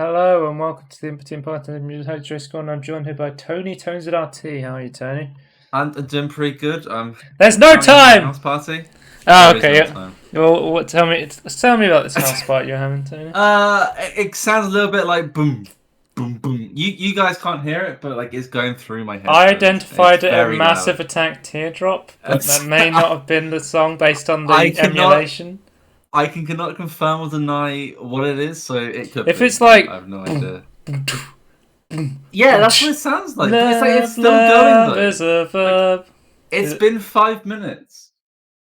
Hello and welcome to the Inbetween podcast. I'm your host, Joe Scott, and I'm joined here by Tony. Tony's at RT. How are you, Tony? I'm doing pretty good. There's no Having a time. house party. Oh, There is okay. no Yeah. time. Well, tell me about this house party you're having, Tony. It sounds a little bit like boom, boom, boom. You guys can't hear it, but like it's going through my I headphones. identified It's it as very Massive loud. Attack Teardrop, but that may not have been the song based on I the emulation. cannot confirm or deny what it is, so it could If be. it's like, I have no idea. Yeah, that's what it sounds like. But it's like it's still love going is though. a verb. It's been 5 minutes.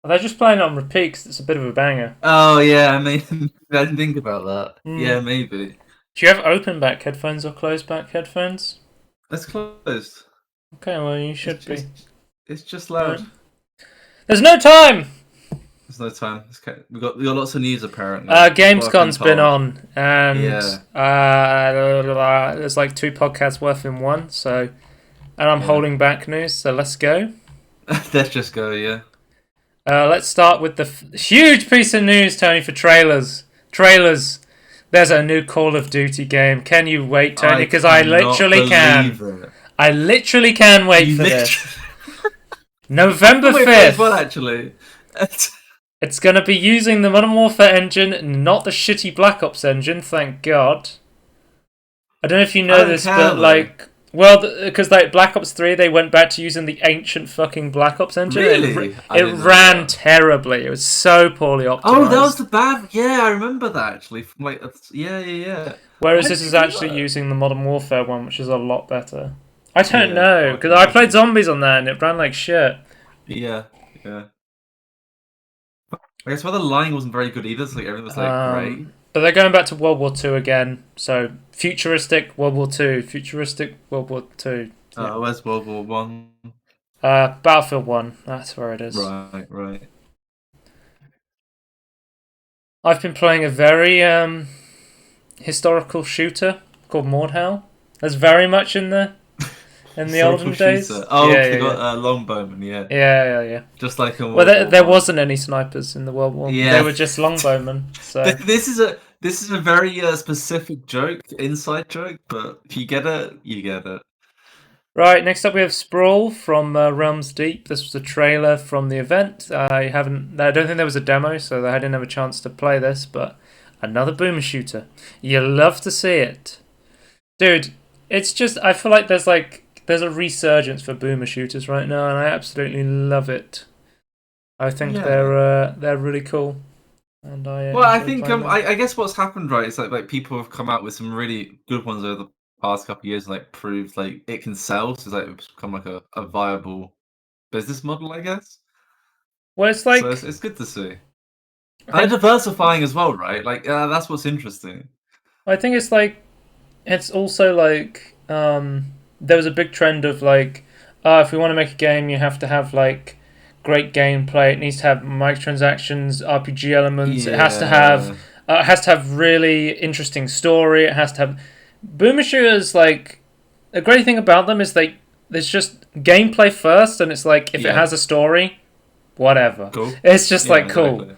They're just playing it on repeat 'cause it's a bit of a banger. Oh yeah, I mean, I didn't think about that. Mm. Yeah, maybe. Do you have open back headphones or closed back headphones? It's closed. Okay, well you should be. It's just loud. There's no time. There's no time. We got lots of news apparently. Gamescom's been on, and Yeah. there's like 2 podcasts worth in one. So, and I'm holding back news. So let's go. Let's just go. Yeah. Let's start with the huge piece of news, Tony, for trailers. Trailers. There's a new Call of Duty game. Can you wait, Tony? Because I literally can. I literally can wait for this. November 5th. Well, actually. It's going to be using the Modern Warfare engine, not the shitty Black Ops engine, thank God. I don't know if you know this, but like... Well, because like Black Ops 3, they went back to using the ancient fucking Black Ops engine. Really? It ran terribly. It was so poorly optimized. Oh, that was the bad... Yeah, I remember that, actually. From like, yeah. Whereas this is actually using the Modern Warfare one, which is a lot better. I don't know, because I played Zombies on that, and it ran like shit. Yeah. I guess the line wasn't very good either, so like, everything was like great. But they're going back to World War II again, so futuristic World War II, futuristic World War II. Yeah. Where's World War One? Battlefield 1, that's where it is. Right. I've been playing a very historical shooter called Mordhau. There's very much in there. In the olden days. Oh, yeah, they got longbowmen, yeah. Yeah. Just like in World War there wasn't any snipers in the World War. Yeah. They were just longbowmen. So this is a very specific joke, inside joke, but if you get it, you get it. Right, next up we have Sprawl from Realms Deep. This was a trailer from the event. I don't think there was a demo, so I didn't have a chance to play this, but another boomer shooter. You love to see it. Dude, it's just, I feel like there's a resurgence for boomer shooters right now, and I absolutely love it. I think they're really cool, and I think I guess what's happened, right, is like people have come out with some really good ones over the past couple of years, and like proved like it can sell, so it's become like a viable business model, I guess. Well, it's like it's good to see, and diversifying as well, right? Like that's what's interesting. I think it's also like there was a big trend of like, if we want to make a game, you have to have like great gameplay. It needs to have microtransactions, RPG elements. Yeah. It has to have really interesting story. It has to have boomer shooters. Like the great thing about them is there's just gameplay first, and it's like if it has a story, whatever. Cool. It's just like cool. Exactly.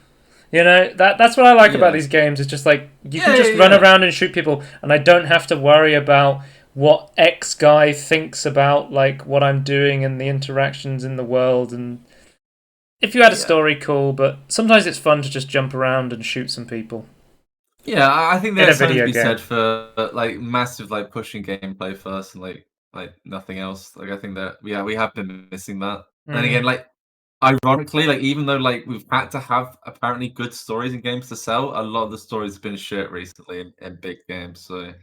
You know, that's what I like about these games. It's just like you can just run around and shoot people, and I don't have to worry about what X guy thinks about like what I'm doing and the interactions in the world. And if you had a story, cool, but sometimes it's fun to just jump around and shoot some people. Yeah, I think there's something to be said for like massive like pushing gameplay first and like nothing else. Like I think that we have been missing that. And again, like ironically, like even though like we've had to have apparently good stories in games to sell, a lot of the stories have been shit recently in big games. So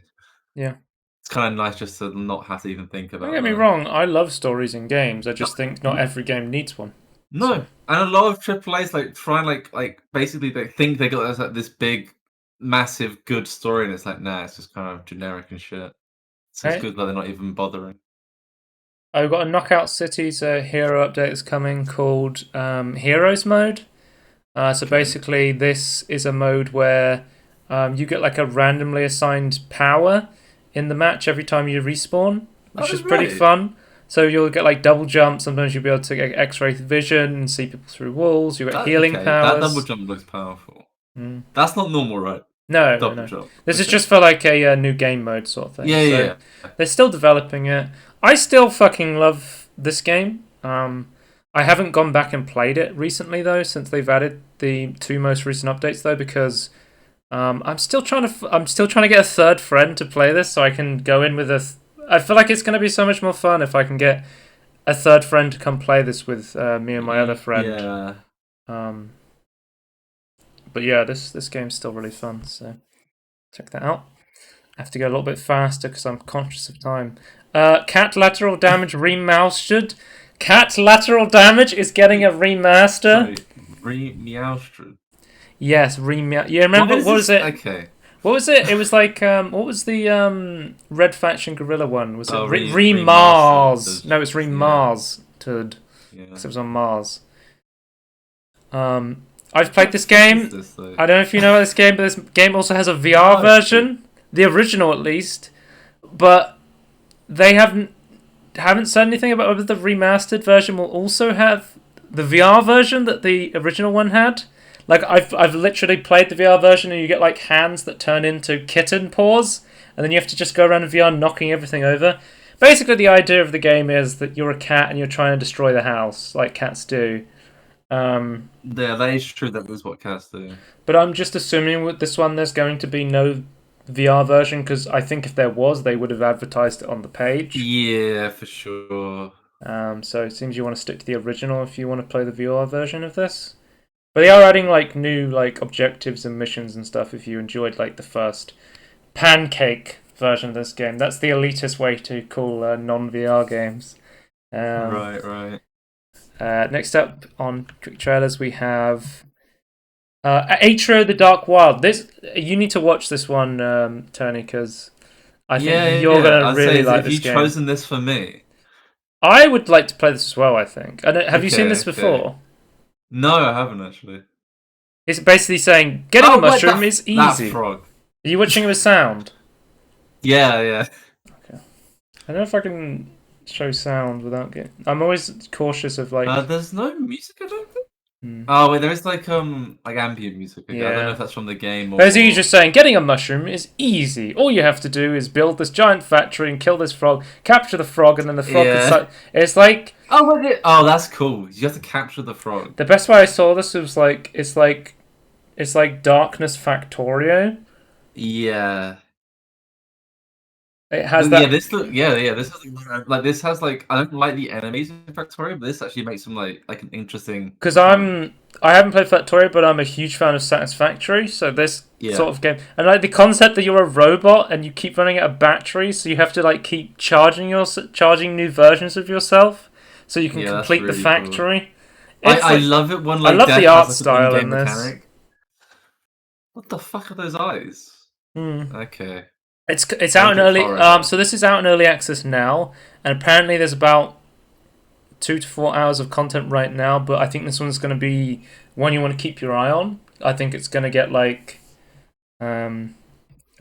yeah, it's kind of nice just to not have to even think about. Don't get me wrong, I love stories in games. I just think not every game needs one. No, and a lot of AAA's like try and like basically they think they got this big, massive, good story, and it's like nah, it's just kind of generic and shit. So it's good that they're not even bothering. I've got a Knockout Cities hero update that's coming called Heroes Mode. So basically, this is a mode where you get like a randomly assigned power in the match every time you respawn, which is pretty fun. So you'll get like double jump. Sometimes you'll be able to get X-ray vision and see people through walls. You get healing powers. That double jump looks powerful. That's not normal, right? No. This is just for like a new game mode sort of thing. Yeah. They're still developing it. I still fucking love this game. I haven't gone back and played it recently though, since they've added the 2 most recent updates though, because I'm still trying to get a third friend to play this, so I can go in with I feel like it's going to be so much more fun if I can get a third friend to come play this with me and my other friend. Yeah. But yeah, this game's still really fun, so check that out. I have to go a little bit faster because I'm conscious of time. Cat Lateral Damage Remastered. Cat Lateral Damage is getting a remaster. Re-meowstered. Yes, You remember what was it? Okay. What was it? It was like what was the Red Faction Gorilla one? Was it Remars? No, it's Remastered. Yeah. Because it was on Mars. I've played this game. I don't know if you know about this game, but this game also has a VR version, the original at least. But they haven't said anything about whether the remastered version will also have the VR version that the original one had. Like I've literally played the VR version, and you get like hands that turn into kitten paws, and then you have to just go around in VR knocking everything over. Basically, the idea of the game is that you're a cat and you're trying to destroy the house, like cats do. Yeah, that is true. That is what cats do. But I'm just assuming with this one, there's going to be no VR version, because I think if there was, they would have advertised it on the page. Yeah, for sure. So it seems you want to stick to the original if you want to play the VR version of this. But they are adding like new like objectives and missions and stuff if you enjoyed like the first pancake version of this game. That's the elitist way to call non-VR games. Right. Next up on quick trailers we have Atrio the Dark Wild. You need to watch this one, Tony, because I think you're gonna really like this game. Have you chosen this for me? I would like to play this as well. I think. Have you seen this before? No, I haven't actually. It's basically saying getting a mushroom is easy. That frog. Are you watching it with sound? Yeah. Okay. I don't know if I can show sound without getting. I'm always cautious of like. There's no music, I don't think. Oh wait, there is like ambient music. Yeah. I don't know if that's from the game or. Basically, just saying getting a mushroom is easy. All you have to do is build this giant factory and kill this frog, capture the frog, and then the frog. It's like. Oh, that's cool. You have to capture the frog. The best way I saw this was like it's like Darkness Factorio. Yeah. It has that. This has like I don't like the enemies in Factorio, but this actually makes them like an interesting. Because I haven't played Factorio, but I'm a huge fan of Satisfactory. So this sort of game, and like the concept that you're a robot and you keep running out of batteries, so you have to like keep charging new versions of yourself, so you can complete the factory. Cool. I love it when like I love the art style in this. Mechanic. What the fuck are those eyes? Okay. It's out in early. So this is out in early access now, and apparently there's about 2 to 4 hours of content right now. But I think this one's going to be one you want to keep your eye on. I think it's going to get like a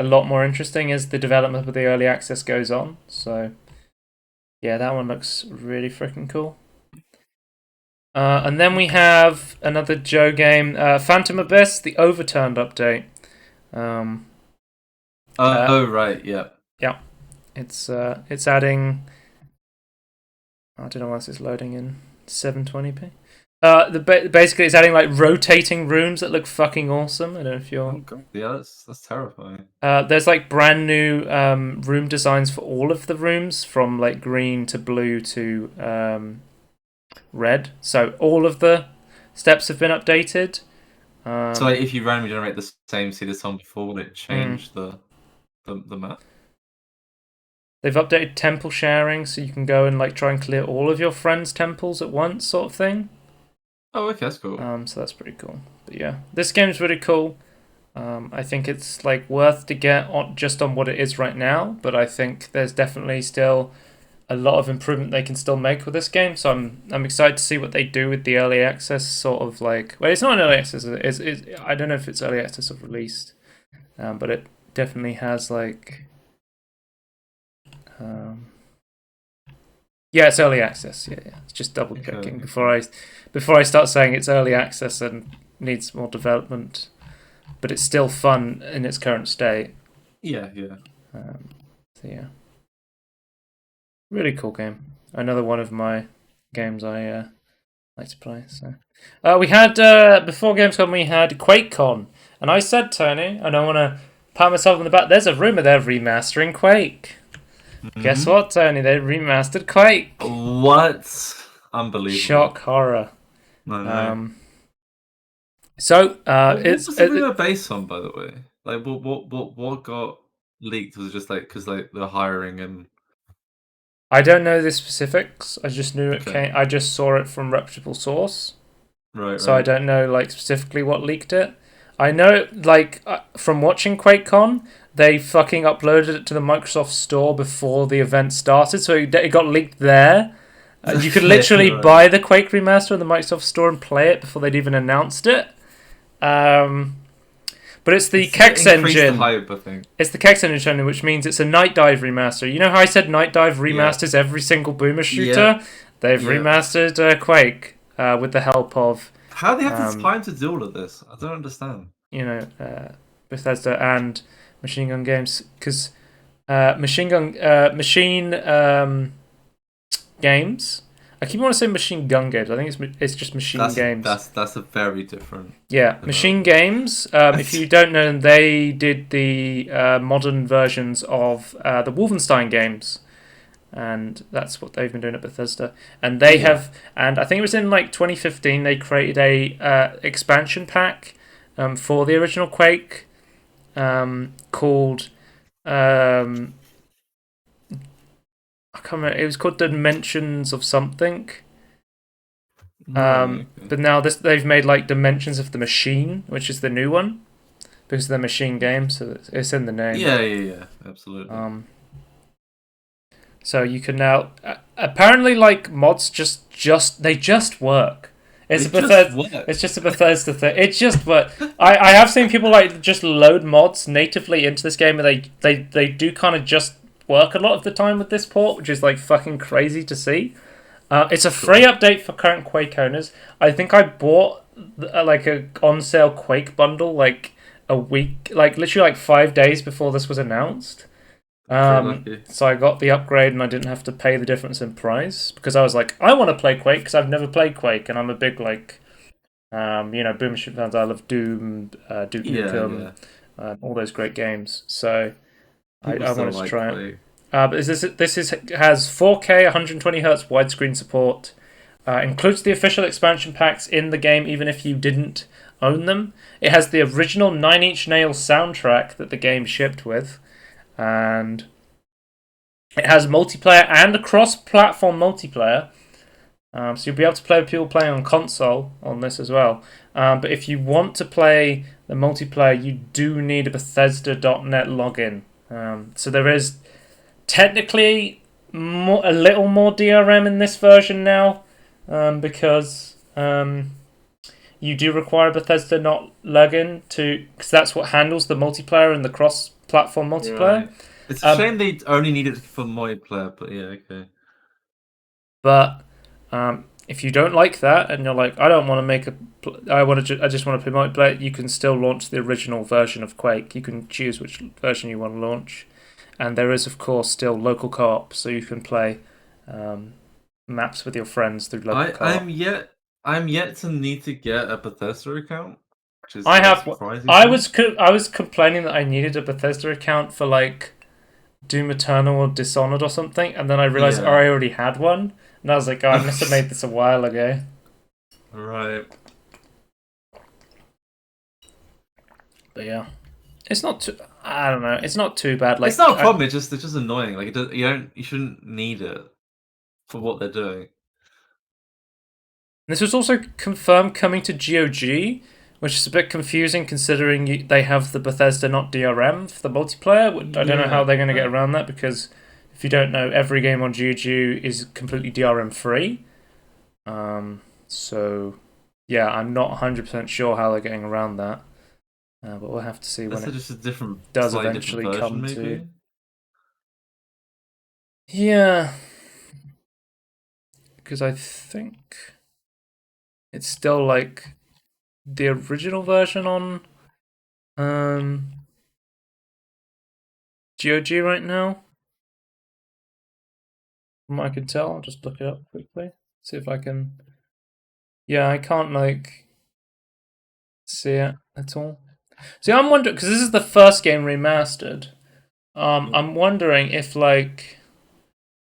lot more interesting as the development of the early access goes on. So yeah, that one looks really freaking cool. And then we have another Joe game, Phantom Abyss, the Overturned update. Right, yeah. Yeah. It's adding. I don't know why this is loading in 720p. Basically, it's adding like rotating rooms that look fucking awesome. I don't know if you're. Oh god, yeah, that's terrifying. There's like brand new room designs for all of the rooms, from like green to blue to red. So all of the steps have been updated. So like, if you randomly generate the same seed as some before, would it change the map? They've updated temple sharing, so you can go and like try and clear all of your friends' temples at once, sort of thing. Oh, okay, that's cool. So that's pretty cool. But yeah, this game's really cool. I think it's like worth to get on just on what it is right now, but I think there's definitely still a lot of improvement they can still make with this game. So I'm excited to see what they do with the early access sort of like. Well, it's not an early access. I don't know if it's early access or released, but it definitely has like. Yeah, it's early access. Yeah. It's just double checking before I start saying it's early access and needs more development. but it's still fun in its current state. Yeah. So yeah, really cool game. Another one of my games I like to play. So we had before Gamescom we had QuakeCon, and I said, Tony, and I want to pat myself on the back. There's a rumor they're remastering Quake. Guess what, Tony? They remastered Quake. What? Unbelievable! Shock horror. No. So what was the rumor based on, by the way? Like, what got leaked? Was it just like because like they're hiring and? I don't know the specifics. I just knew it came. I just saw it from reputable source. Right. So I don't know like specifically what leaked it. I know like from watching QuakeCon, they fucking uploaded it to the Microsoft Store before the event started, so it got leaked there. You could literally buy the Quake remaster in the Microsoft Store and play it before they'd even announced it. But it's the Kex engine. The hype, I think. It's the Kex engine, which means it's a Night Dive remaster. You know how I said Night Dive remasters every single boomer shooter? Yeah. They've remastered Quake with the help of. How do they have the time to do all of this? I don't understand. You know, Bethesda and Machine Gun Games, because Machine Games. I keep wanting to say Machine Gun Games. I think it's just Machine Games. That's a very different. Yeah, Machine Games. If you don't know them, they did the modern versions of the Wolfenstein games, and that's what they've been doing at Bethesda. And they have, and I think it was in like 2015, they created a expansion pack for the original Quake called. I can't remember. It was called Dimensions of something. But now they've made like Dimensions of the Machine, which is the new one, because they're machine games, so it's in the name. Yeah, absolutely. So you can now apparently like mods just work. It's just a Bethesda thing. It just works. I have seen people like just load mods natively into this game, and they do kind of just work a lot of the time with this port, which is like fucking crazy to see. It's a free update for current Quake owners. I think I bought like a on sale Quake bundle like a week, like literally like 5 days before this was announced. So I got the upgrade and I didn't have to pay the difference in price because I was like, I want to play Quake because I've never played Quake and I'm a big like, Boomer Shoot fans. I love Doom, Duke Nukem, all those great games. So I wanted to try it. But this has 4K 120 Hz widescreen support. Includes the official expansion packs in the game, even if you didn't own them. It has the original 9 Inch Nails soundtrack that the game shipped with, and it has multiplayer and a cross-platform multiplayer. So you'll be able to play with people playing on console on this as well. But if you want to play the multiplayer, you do need a Bethesda.net login. So there is technically a little more DRM in this version now, because you do require a Bethesda login because that's what handles the multiplayer and the cross-platform multiplayer. Right. It's a shame they only need it for multiplayer, but yeah, okay. But if you don't like that and you're like, I don't want to I just want to play multiplayer, you can still launch the original version of Quake. You can choose which version you want to launch. And there is, of course, still local co-op, so you can play maps with your friends through local co-op. I'm yet to need to get a Bethesda account. Which is I have. I was complaining that I needed a Bethesda account for like Doom Eternal or Dishonored or something, and then I realized I already had one, and I was like, I must have made this a while ago. Right. But yeah. It's not too. I don't know. It's not too bad. Like, it's not a problem. It's just annoying. Like you shouldn't need it for what they're doing. This was also confirmed coming to GOG, which is a bit confusing considering they have the Bethesda not DRM for the multiplayer. I don't know how they're going to get around that because if you don't know, every game on GOG is completely DRM free. So yeah, I'm not 100% sure how they're getting around that. But we'll have to see when it just a different, does eventually version, come maybe? to. Yeah, because I think it's still like the original version on Um, GOG right now. From what I can tell, I'll just look it up quickly. See if I can. Yeah, I can't like see it at all. See, I'm wondering because this is the first game remastered. I'm wondering if like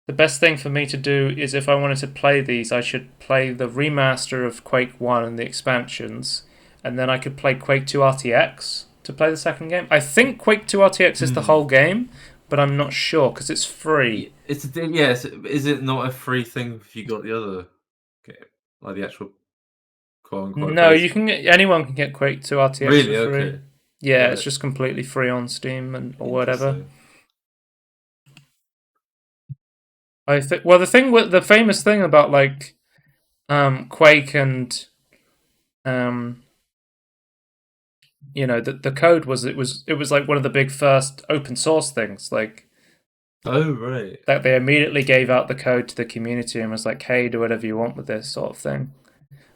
the best thing for me to do is if I wanted to play these, I should play the remaster of Quake 1 and the expansions, and then I could play Quake 2 RTX to play the second game. I think Quake 2 RTX is the whole game, but I'm not sure because it's free. It's a yes. Is it not a free thing if you got the other game, like the actual quote unquote No, base? you can get, anyone can get Quake 2 RTX Really? for free. Okay. Yeah, Right. it's just completely free on Steam and or whatever. Interesting. I think. Well, the famous thing about like Quake and um, the code was it was like one of the big first open source things like Oh right. that they immediately gave out the code to the community and was like, hey, do whatever you want with this sort of thing,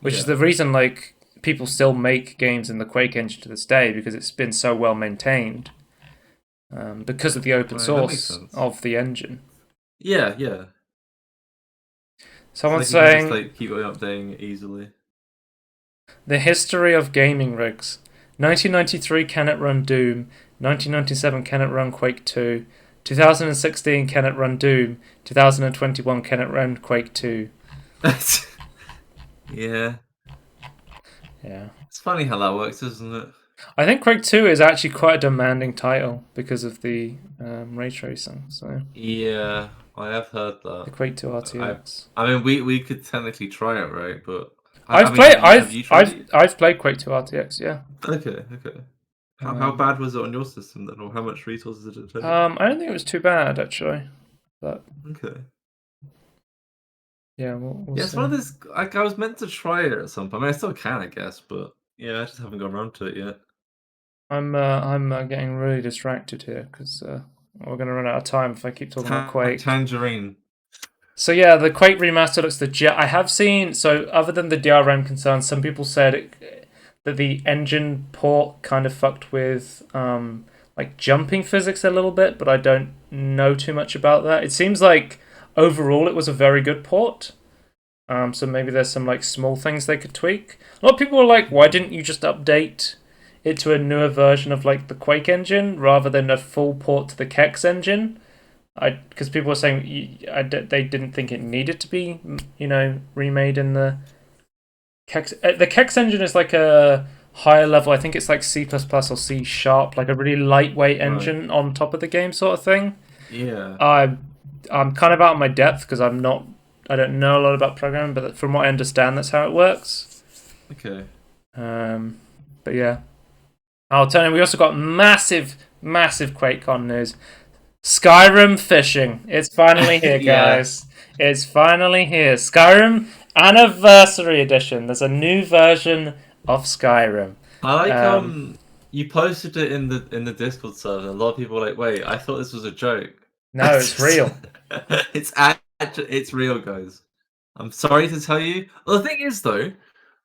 which is the reason like people still make games in the Quake engine to this day because it's been so well maintained because of the open source of the engine. Yeah, yeah. Someone's So you can just saying keep updating it easily. the history of gaming rigs. 1993 can it run Doom. 1997 can it run Quake 2. 2016 can it run Doom. 2021 can it run Quake 2. Yeah. Yeah. It's funny how that works, isn't it? I think Quake 2 is actually quite a demanding title because of the ray tracing. So yeah, I have heard that. The Quake 2 RTX. I mean, we could technically try it, right? But Have you tried it? I've played Quake 2 RTX. Yeah. Okay, okay. How bad was it on your system then, or how much resources did it take? I don't think it was too bad actually, but okay. Yeah, we'll yeah, see. it's one of those. Like, I was meant to try it at some point. I mean, I still can, I guess, but yeah, I just haven't got around to it yet. I'm getting really distracted here because we're gonna run out of time if I keep talking about Quake. Tangerine. So yeah, the Quake remaster looks legit. I have seen other than the DRM concerns, some people said that the engine port kind of fucked with like jumping physics a little bit, but I don't know too much about that. It seems like overall it was a very good port. So maybe there's some like small things they could tweak. A lot of people were like, why didn't you just update it to a newer version of like the Quake engine rather than a full port to the Kex engine? Because people were saying they didn't think it needed to be, remade in the Kex. The Kex engine is like a higher level. I think it's like C++ or C Sharp, like a really lightweight engine on top of the game, sort of thing. Yeah. I'm kind of out of my depth because I don't know a lot about programming, but from what I understand, that's how it works. Okay. But yeah. I'll tell you, we also got massive QuakeCon news. Skyrim fishing. It's finally here, guys. It's finally here. Skyrim Anniversary Edition. There's a new version of Skyrim. I like you posted it in the Discord server. And a lot of people were like, "Wait, I thought this was a joke." No, it's real. It's real, guys. I'm sorry to tell you. Well, the thing is, though,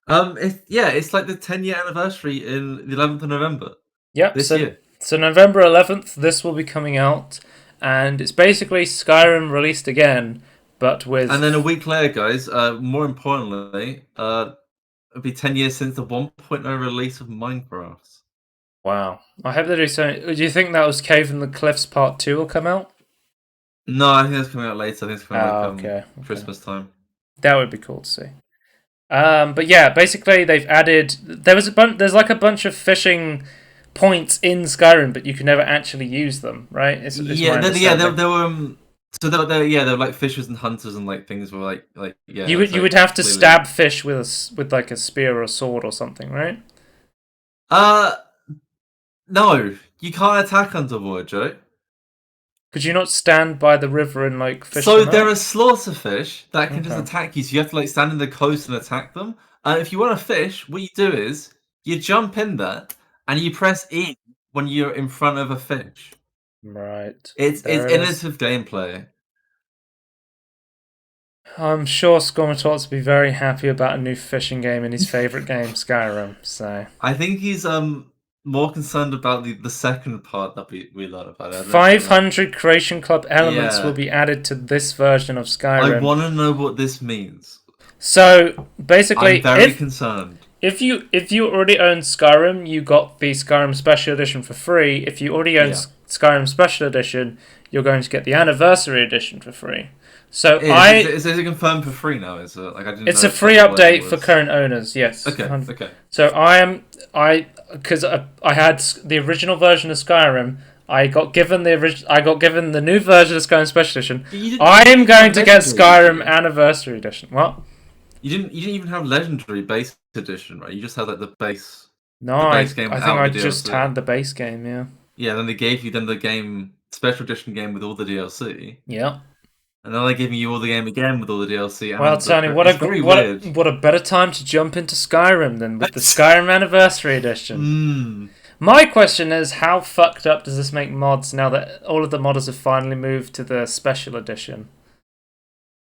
it's like the 10-year anniversary in the 11th of November. Yep. This year. So November 11th, this will be coming out, and it's basically Skyrim released again, but with. And then a week later, guys. More importantly, it'll be 10 years since the 1.0 release of Minecraft. Wow. I hope they do something. Do you think that was Cave in the Cliffs Part 2 will come out? No, I think that's coming out later. I think it's coming out Christmas time. That would be cool to see. But yeah, basically they've added. There's like a bunch of fishing points in Skyrim, but you can never actually use them, right? There were. So they were like fishers and hunters and like things were like. You would have to stab fish with like a spear or a sword or something, right? No, you can't attack underwater, Joe. Could you not stand by the river and like fish? So there are slaughterfish that can just attack you. So you have to like stand in the coast and attack them. And if you want to fish, what you do is you jump in there and you press E when you're in front of a fish. Right. It's innovative gameplay. I'm sure Scormatorts will be very happy about a new fishing game in his favorite game, Skyrim. So I think he's more concerned about the second part that we learned about it. 500 Creation Club elements will Yeah. be added to this version of I Skyrim. want to know what this means. So basically, I'm very concerned. If you already own Skyrim, you got the Skyrim Special Edition for free. If you already own Skyrim Special Edition, you're going to get the Anniversary Edition for free. So is it confirmed for free now? Is it like I didn't? It's know a free update for current owners. Yes. Okay. Okay. So because I had the original version of Skyrim. I got given the new version of Skyrim Special Edition. I am going to get Skyrim Anniversary Edition. What? You didn't even have Legendary Base Edition, right? You just had like the base. No, the base game I think I just had the base game. Yeah. Yeah. Then they gave you the game Special Edition game with all the DLC. Yeah. And then they're giving you all the game again with all the DLC. Well, Tony, what a better time to jump into Skyrim than with the Skyrim Anniversary Edition. My question is, how fucked up does this make mods now that all of the modders have finally moved to the Special Edition?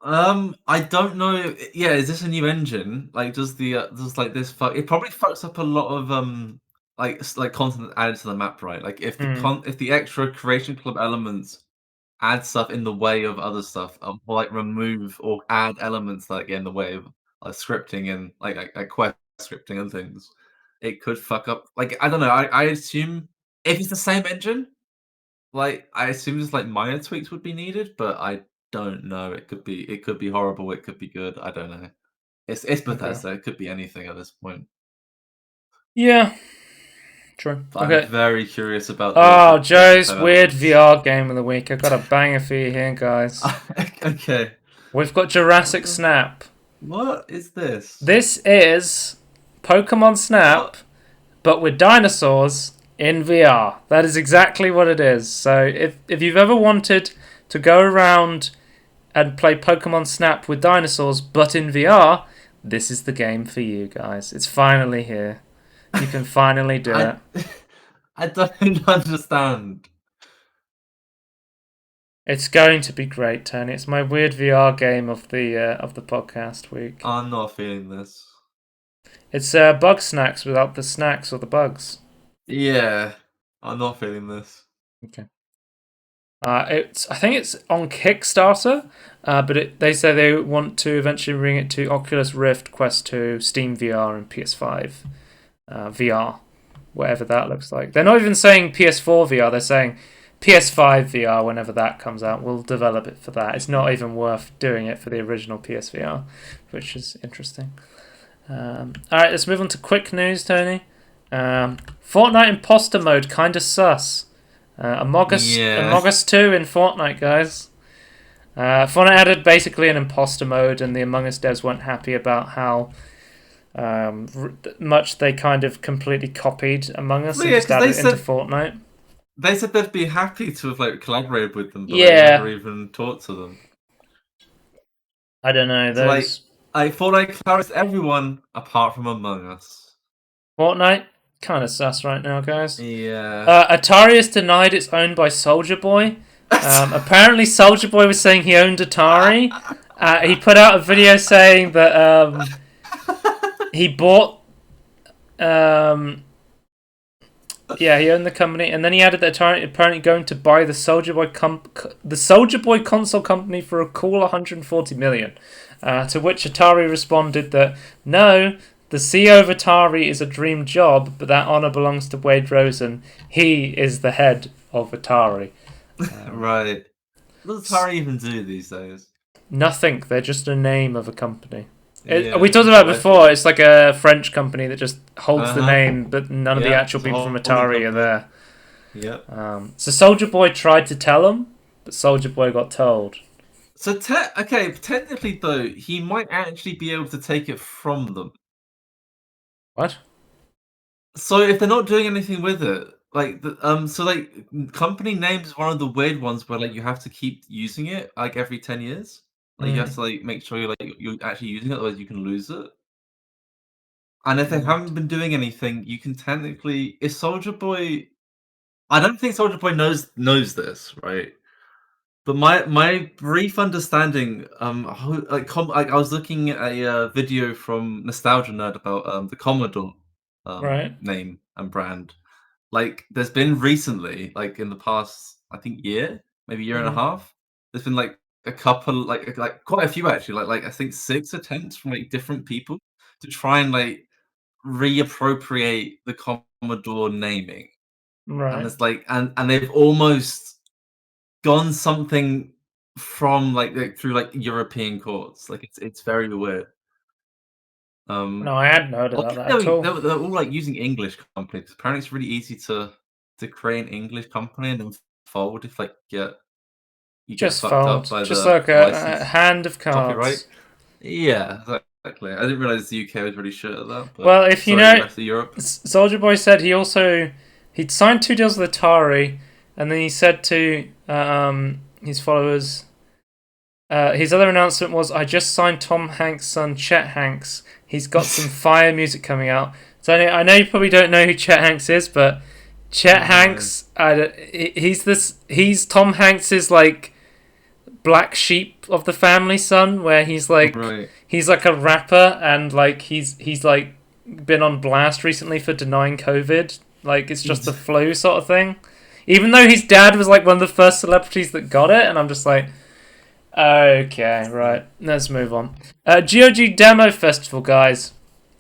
I don't know. Yeah, is this a new engine? Like, does like this fuck? It probably fucks up a lot of like content added to the map, right? Like if if the extra Creation Club elements add stuff in the way of other stuff, or like remove or add elements that get in the way of scripting and like quest scripting and things, it could fuck up. Like I don't know. I assume if it's the same engine, like I assume just like minor tweaks would be needed, but I don't know. It could be horrible. It could be good. I don't know. It's Bethesda. Okay. It could be anything at this point. Yeah. True. But I'm very curious about. Oh, Joe's weird VR game of the week. I've got a banger for you here, guys. Okay. We've got Jurassic Snap. What is this? This is Pokemon Snap, but with dinosaurs in VR. That is exactly what it is. So if you've ever wanted to go around and play Pokemon Snap with dinosaurs, but in VR, this is the game for you guys. It's finally here. You can finally do it. I don't understand. It's going to be great, Tony. It's my weird VR game of the podcast week. I'm not feeling this. It's bug snacks without the snacks or the bugs. Yeah, I'm not feeling this. Okay. I think it's on Kickstarter, but they say they want to eventually bring it to Oculus Rift, Quest 2, Steam VR, and PS5 VR, whatever that looks like. They're not even saying PS4 VR. They're saying PS5 VR whenever that comes out. We'll develop it for that. It's not even worth doing it for the original PSVR, which is interesting. All right, let's move on to quick news, Tony. Fortnite imposter mode kind of sus. Among Us 2 in Fortnite, guys. Fortnite added basically an imposter mode, and the Among Us devs weren't happy about how much they kind of completely copied Among Us and just added it into Fortnite. They said they'd be happy to have collaborated with them, but they never even talked to them. I don't know. So, Fortnite collaborates everyone apart from Among Us. Fortnite kind of sus right now, guys. Yeah. Atari is denied it's owned by Soulja Boy. Apparently, Soulja Boy was saying he owned Atari. He put out a video saying that he bought. He owned the company, and then he added that Atari apparently going to buy the Soulja Boy console company for a cool 140 million. To which Atari responded that no. The CEO of Atari is a dream job, but that honor belongs to Wade Rosen. He is the head of Atari. Right. What does Atari even do these days? Nothing. They're just a name of a company. We talked about it before. It's like a French company that just holds the name, but none of the actual people from Atari are there. Yep. So Soulja Boy tried to tell him, but Soulja Boy got told. So technically though, he might actually be able to take it from them. What? So if they're not doing anything with it, company names is one of the weird ones where you have to keep using it every 10 years. You have to make sure you're actually using it, otherwise you can lose it. And if they haven't been doing anything, you can technically. If Soulja Boy, I don't think Soulja Boy knows this, right? But my brief understanding, I was looking at a video from Nostalgia Nerd about the Commodore name and brand, like there's been recently, like in the past, I think maybe year and a half, there's been like a couple, like quite a few actually, like I think 6 attempts from like different people to try and like reappropriate the Commodore naming. And Right. it's like, and they've almost gone something from like through like European courts. Like it's very weird. No, I hadn't heard about that at all. They're all like using English companies. Apparently, it's really easy to create an English company and then fold if like you get Just fucked up fold. by Just the like a license hand of copyright. cards. Yeah, exactly. I didn't realize the UK was really shit at that. But Well, if you sorry, know, the rest of Europe. Soldier Boy said he'd signed 2 deals with Atari, and then he said to his followers, his other announcement was, "I just signed Tom Hanks' son Chet Hanks. He's got some fire music coming out." So I know you probably don't know who Chet Hanks is, but Chet Hanks, he's Tom Hanks's like black sheep of the family son, where he's like a rapper, and like he's like been on blast recently for denying COVID. Like it's just the flu sort of thing. Even though his dad was like one of the first celebrities that got it, and I'm just like, okay, right, let's move on. GOG Demo Festival, guys.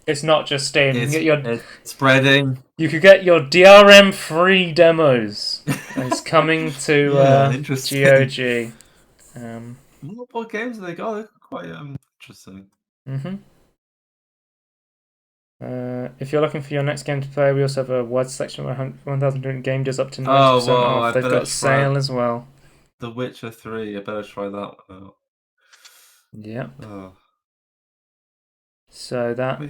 It's not just Steam. It's spreading. You could get your DRM free demos. It's coming to GOG. What games have they got? They're quite interesting. If you're looking for your next game to play, we also have a wide selection of 1,000 game deals up to 90% off. They've got a sale as well. The Witcher 3. I better try that out. Yep. So that.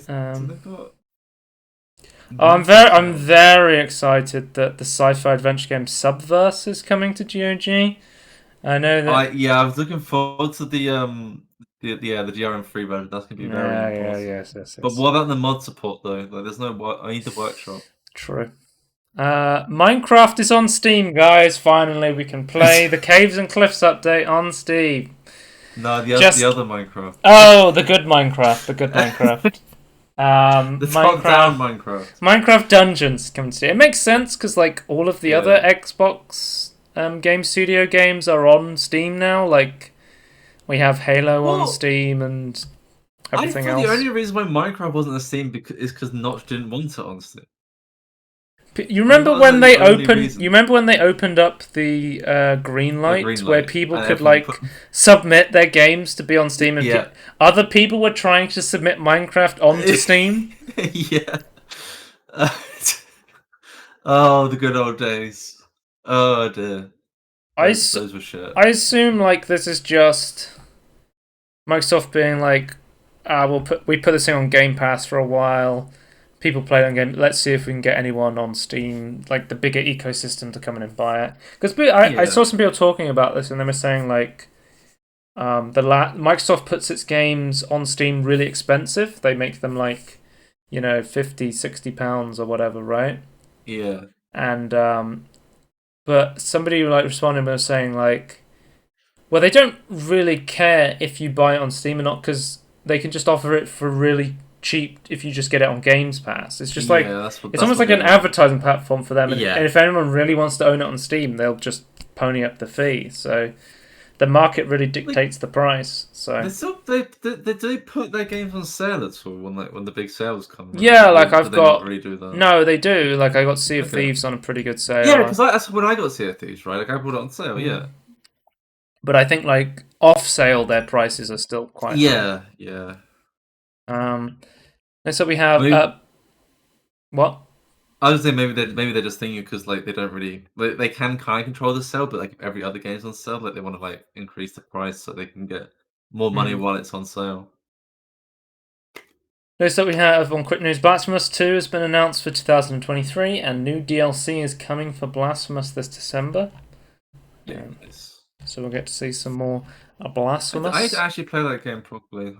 I'm very excited that the sci-fi adventure game Subverse is coming to GOG. I know that. I was looking forward to the DRM free version. That's gonna be very important. Yes. But what about the mod support though? Like, there's no. I need the workshop. True. Minecraft is on Steam, guys. Finally, we can play the Caves and Cliffs update on Steam. No, the other Minecraft. Oh, the good Minecraft. The good Minecraft. The top-down Minecraft. Minecraft Dungeons comes to it. It makes sense because like all of the other Xbox Game Studio games are on Steam now. Like we have Halo on Steam and everything else. The only reason why Minecraft wasn't on Steam is because Notch didn't want it on Steam. You remember when they opened? You remember when they opened up the green light, where people could like submit their games to be on Steam, and other people were trying to submit Minecraft onto Steam. Yeah. Oh, the good old days. Oh dear. Those were shit. I assume like this is just Microsoft being like, we put this thing on Game Pass for a while. People play it on game. Let's see if we can get anyone on Steam, like the bigger ecosystem, to come in and buy it. Because I saw some people talking about this, and they were saying like, Microsoft puts its games on Steam really expensive. They make them like, £50-60 or whatever, right? Yeah. And but somebody like responded by saying like, well, they don't really care if you buy it on Steam or not because they can just offer it for really cheap if you just get it on Games Pass. It's just like it's almost like an advertising platform for them, and if anyone really wants to own it on Steam, they'll just pony up the fee. So the market really dictates the price. So they put their games on sale at all when the big sales come? Yeah, like I've got. Not really do that? No, they do. Like I got Sea of Thieves on a pretty good sale. Yeah, because that's when I got Sea of Thieves, right? Like I bought it on sale. Yeah. But I think like off sale, their prices are still quite high. Yeah. And so we have what? I was saying maybe they're just thinking because like they don't really they can kind of control the sale, but like every other game's on sale, like they want to like increase the price so they can get more money while it's on sale. Next up we have on quick news, Blasphemous 2 has been announced for 2023, and new DLC is coming for Blasphemous this December. Yeah, nice. So we'll get to see some more Blasphemous. I actually play that game properly.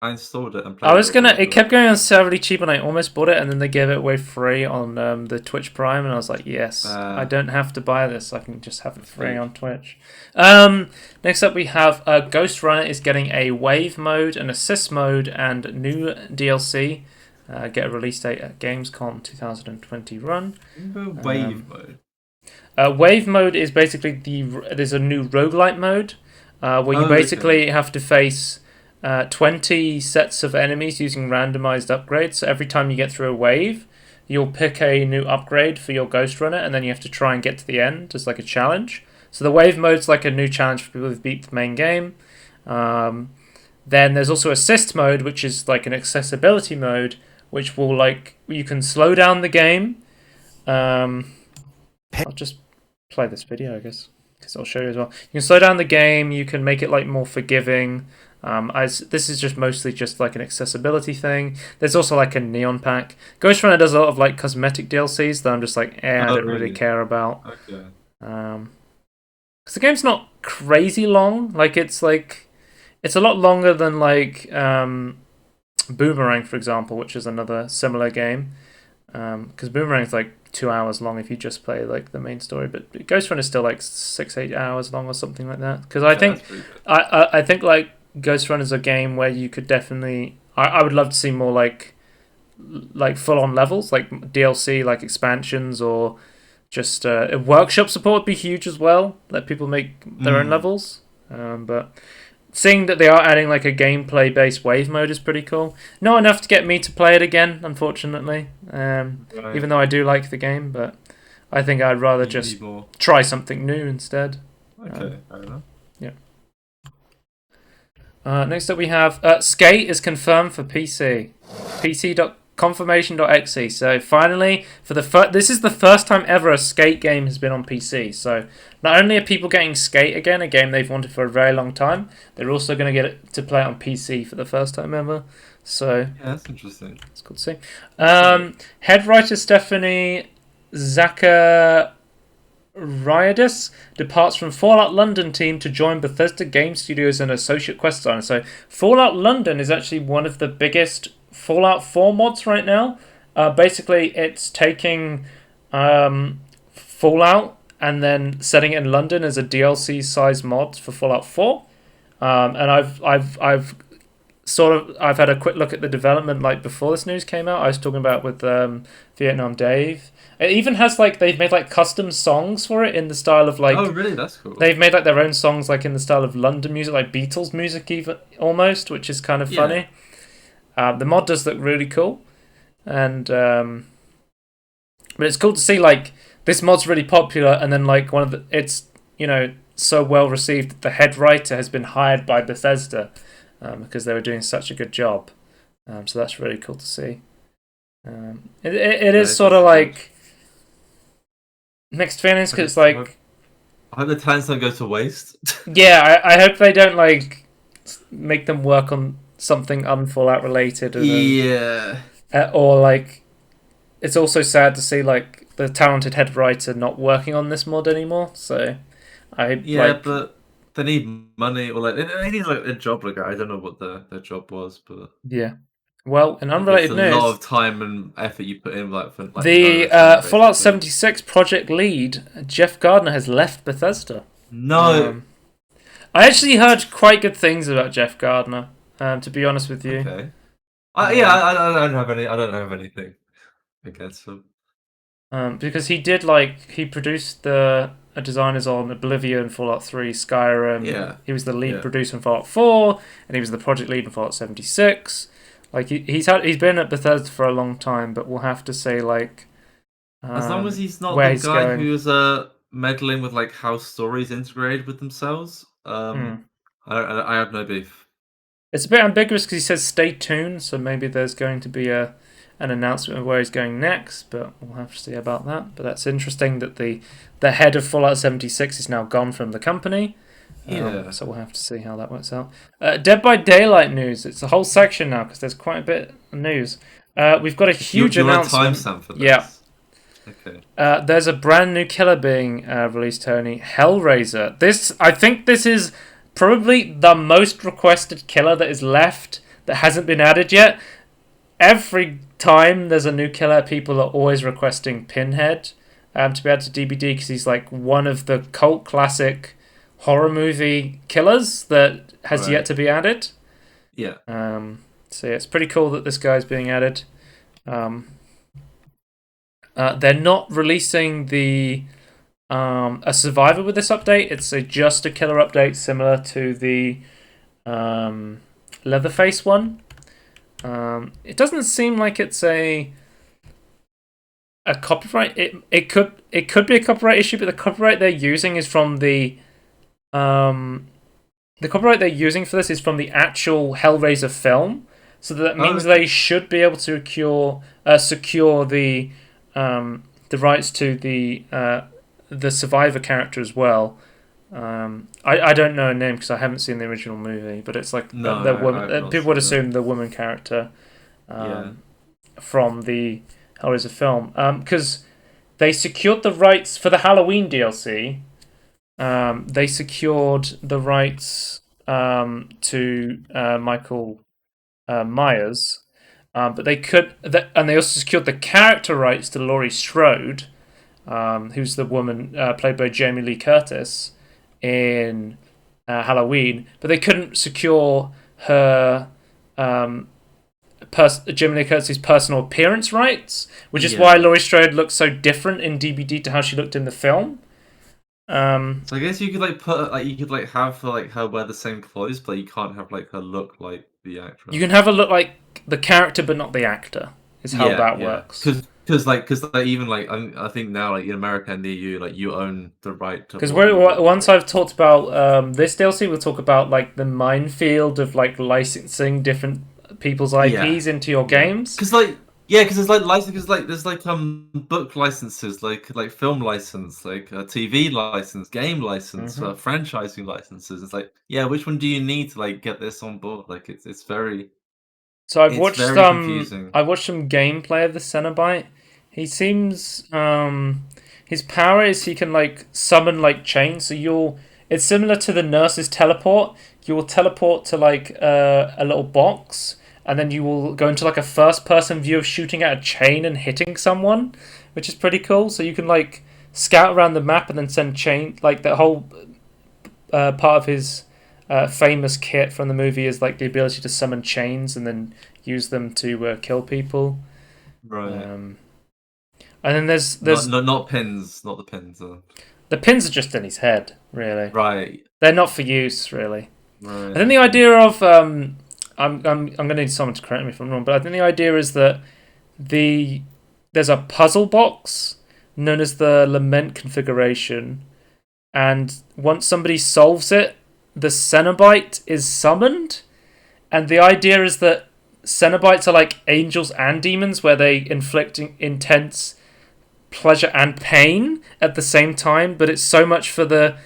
I installed it and played it kept going on sale really cheap, and I almost bought it, and then they gave it away free on the Twitch Prime, and I was like, yes, I don't have to buy this, I can just have it free on Twitch. Next up we have Ghost Runner is getting a wave mode, an assist mode, and new DLC. get a release date at Gamescom 2020 run. Wave mode. Wave mode is basically there's a new roguelite mode where you basically have to face 20 sets of enemies using randomized upgrades. So every time you get through a wave, you'll pick a new upgrade for your Ghost Runner, and then you have to try and get to the end as like a challenge. So the wave mode's like a new challenge for people who've beat the main game. Then there's also assist mode, which is like an accessibility mode, which will you can slow down the game. I'll just play this video, I guess, because I'll show you as well. You can slow down the game. You can make it like more forgiving. This is just mostly just like an accessibility thing. There's also like a neon pack. Ghost Runner does a lot of like cosmetic DLCs that I'm just like, I don't really care about. Okay. Because the game's not crazy long. Like it's a lot longer than like Boomerang, for example, which is another similar game. Because Boomerang's like 2 hours long if you just play like the main story, but Ghost Runner is still like 6-8 hours long or something like that. Because I think like Ghost Runner is a game where you could definitely. I would love to see more like full on levels, like DLC, like expansions, or just workshop support would be huge as well. Let people make their own levels. But seeing that they are adding like a gameplay based wave mode is pretty cool. Not enough to get me to play it again, unfortunately. Even though I do like the game, but I think I'd rather just try something new instead. Okay, fair enough. Yeah. Next up we have Skate is confirmed for PC. PC.confirmation.exe. So finally, this is the first time ever a Skate game has been on PC. So not only are people getting Skate again, a game they've wanted for a very long time, they're also going to get it to play on PC for the first time ever. So yeah, that's interesting. It's cool to see. Head writer Stephanie Zachariadis departs from Fallout London team to join Bethesda Game Studios as an associate quest designer. So Fallout London is actually one of the biggest Fallout 4 mods right now. Basically, it's taking Fallout and then setting it in London as a DLC size mod for Fallout 4. And I've had a quick look at the development like before this news came out. I was talking about with Vietnam Dave. It even has like they've made like custom songs for it in the style of like. Oh really? That's cool. They've made like their own songs like in the style of London music, like Beatles music even almost, which is kind of funny. The mod does look really cool, and but it's cool to see like this mod's really popular, and then like it's so well received that the head writer has been hired by Bethesda because they were doing such a good job. So that's really cool to see. It is sort of like mixed feelings because like I hope the talents don't go to waste. Yeah, I hope they don't like make them work on something un-Fallout related. Or like, it's also sad to see like the talented head writer not working on this mod anymore. So but they need money or like they need like a job. Like I don't know what their job was, but yeah. Well, in unrelated news, a lot of time and effort you put in, the Fallout 76 project lead Jeff Gardner has left Bethesda. No, I actually heard quite good things about Jeff Gardner. To be honest with you, okay. I don't have anything against him. Because he produced the designers on Oblivion, Fallout 3, Skyrim. Yeah. He was the lead producer in Fallout 4, and he was the project lead in Fallout 76. Like he's been at Bethesda for a long time, but we'll have to say like as long as he's not the guy who's meddling with like how stories integrate with themselves. I have no beef. It's a bit ambiguous because he says stay tuned, so maybe there's going to be an announcement of where he's going next, but we'll have to see about that. But that's interesting that the head of Fallout 76 is now gone from the company. So we'll have to see how that works out. Dead by Daylight news. It's a whole section now because there's quite a bit of news. We've got a huge announcement. Timestamp for this? Yeah. Okay. There's a brand new killer being released, Tony. Hellraiser. I think this is probably the most requested killer that is left that hasn't been added yet. Every time there's a new killer, people are always requesting Pinhead to be added to DBD because he's like one of the cult classic horror movie killers that has yet to be added. Yeah. So yeah, it's pretty cool that this guy's being added. They're not releasing a survivor with this update. It's just a killer update, similar to the Leatherface one. It doesn't seem like it's a copyright. It could be a copyright issue, but the copyright they're using is from the copyright they're using for this is from the actual Hellraiser film. So that means they should be able to secure the rights to the survivor character as well. I don't know her name because I haven't seen the original movie, but it's like the woman. People would assume the woman character from the Hellraiser film, because they secured the rights for the Halloween DLC. They secured the rights to Michael Myers, but they and they also secured the character rights to Laurie Strode, who's the woman played by Jamie Lee Curtis in Halloween, but they couldn't secure her Jamie Lee Curtis's personal appearance rights, which is why Laurie Strode looks so different in DBD to how she looked in the film. So I guess you could have her wear the same clothes, but you can't have her look like the actress. You can have her look like the character, but not the actor. Is how that works. Because even I think now in America and the EU you own the right to. Because once I've talked about this DLC, we'll talk about the minefield of licensing different people's IPs into your games. Because there's book licenses, film license, a TV license, game license, franchising licenses. It's which one do you need to get this on board? It's very. So I've watched confusing. I watched some gameplay of the Cenobite. He seems his power is he can summon chains. So it's similar to the nurse's teleport. You will teleport to a little box, and then you will go into a first-person view of shooting at a chain and hitting someone, which is pretty cool. So you can scout around the map and then send chain. The whole part of his famous kit from the movie is the ability to summon chains and then use them to kill people. Right. And then there's not pins, not the pins. The pins are just in his head, really. Right. They're not for use, really. Right. I think the idea of I'm gonna need someone to correct me if I'm wrong, but I think the idea is that there's a puzzle box known as the Lament configuration, and once somebody solves it, the Cenobite is summoned, and the idea is that Cenobites are like angels and demons, where they inflict intense pleasure and pain at the same time, but it's so much for the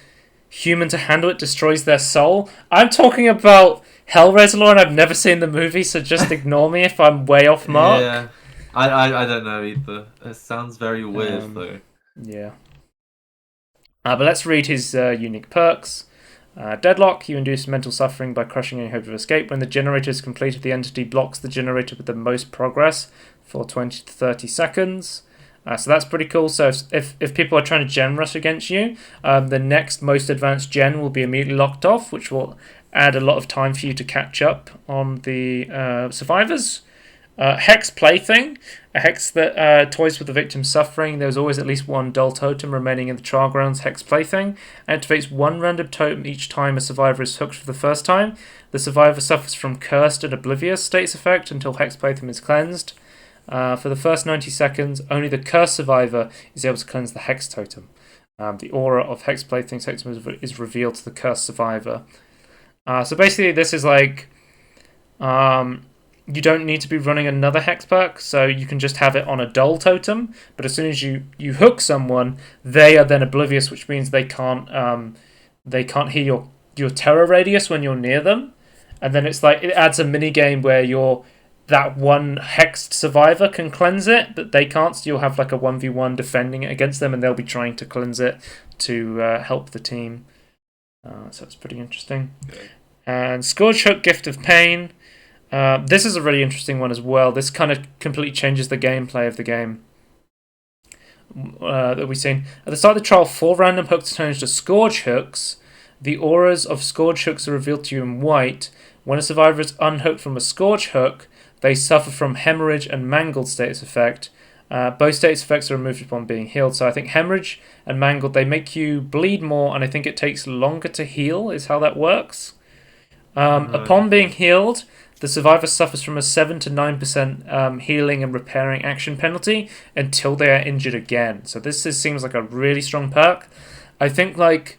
human to handle, it destroys their soul. I'm talking about Hellraiser lore, and I've never seen the movie, so just ignore me if I'm way off mark. Yeah, I don't know either. It sounds very weird, though. Yeah. But let's read his unique perks. Deadlock, you induce mental suffering by crushing any hope of escape. When the generator is completed, the entity blocks the generator with the most progress for 20 to 30 seconds. So that's pretty cool. So if people are trying to gen rush against you, the next most advanced gen will be immediately locked off, which will add a lot of time for you to catch up on the survivors. Hex Plaything, a hex that toys with the victim's suffering. There's always at least one dull totem remaining in the trial grounds. Hex Plaything activates one random totem each time a survivor is hooked for the first time. The survivor suffers from Cursed and Oblivious status effect until Hex Plaything is cleansed. For the first 90 seconds, only the Cursed survivor is able to cleanse the Hex totem. The aura of Hex Plaything's totem is revealed to the Cursed survivor. So basically, this is you don't need to be running another hex perk, so you can just have it on a dull totem. But as soon as you hook someone, they are then oblivious, which means they can't hear your terror radius when you're near them. And then it adds a mini game where that one hexed survivor can cleanse it, but they can't. So you'll have a 1v1 defending it against them, and they'll be trying to cleanse it to help the team. So it's pretty interesting. Okay. And Scourge Hook, Gift of Pain. This is a really interesting one as well. This kind of completely changes the gameplay of the game that we've seen. At the start of the trial, 4 random hooks are changed to Scourge Hooks. The auras of Scourge Hooks are revealed to you in white. When a survivor is unhooked from a Scourge Hook, they suffer from hemorrhage and mangled status effect. Both status effects are removed upon being healed. So I think hemorrhage and mangled, they make you bleed more, and I think it takes longer to heal, is how that works. Upon being healed, the survivor suffers from a 7 to 9% healing and repairing action penalty until they are injured again. So seems like a really strong perk. I think, like,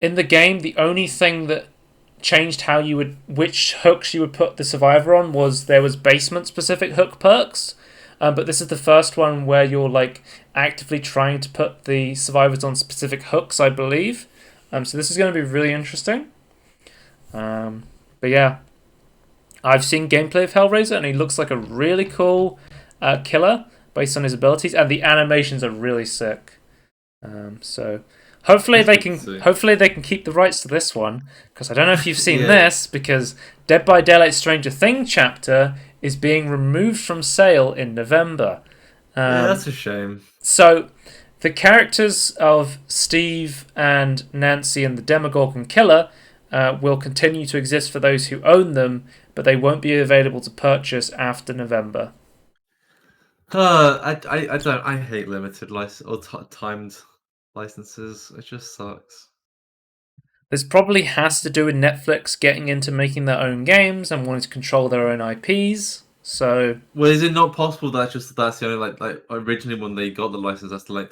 in the game, the only thing that changed which hooks you would put the survivor on was there was basement specific hook perks. But this is the first one where you're like actively trying to put the survivors on specific hooks, I believe. So this is going to be really interesting. But yeah, I've seen gameplay of Hellraiser, and he looks like a really cool killer based on his abilities, and the animations are really sick. So hopefully they can keep the rights to this one, because I don't know if you've seen this, because Dead by Daylight Stranger Things chapter is being removed from sale in November. Yeah, that's a shame. So the characters of Steve and Nancy and the Demogorgon Killer will continue to exist for those who own them, but they won't be available to purchase after November. I hate limited timed licenses. It just sucks. This probably has to do with Netflix getting into making their own games and wanting to control their own IPs. So, well, is it not possible that that's the only like originally when they got the license, that's the only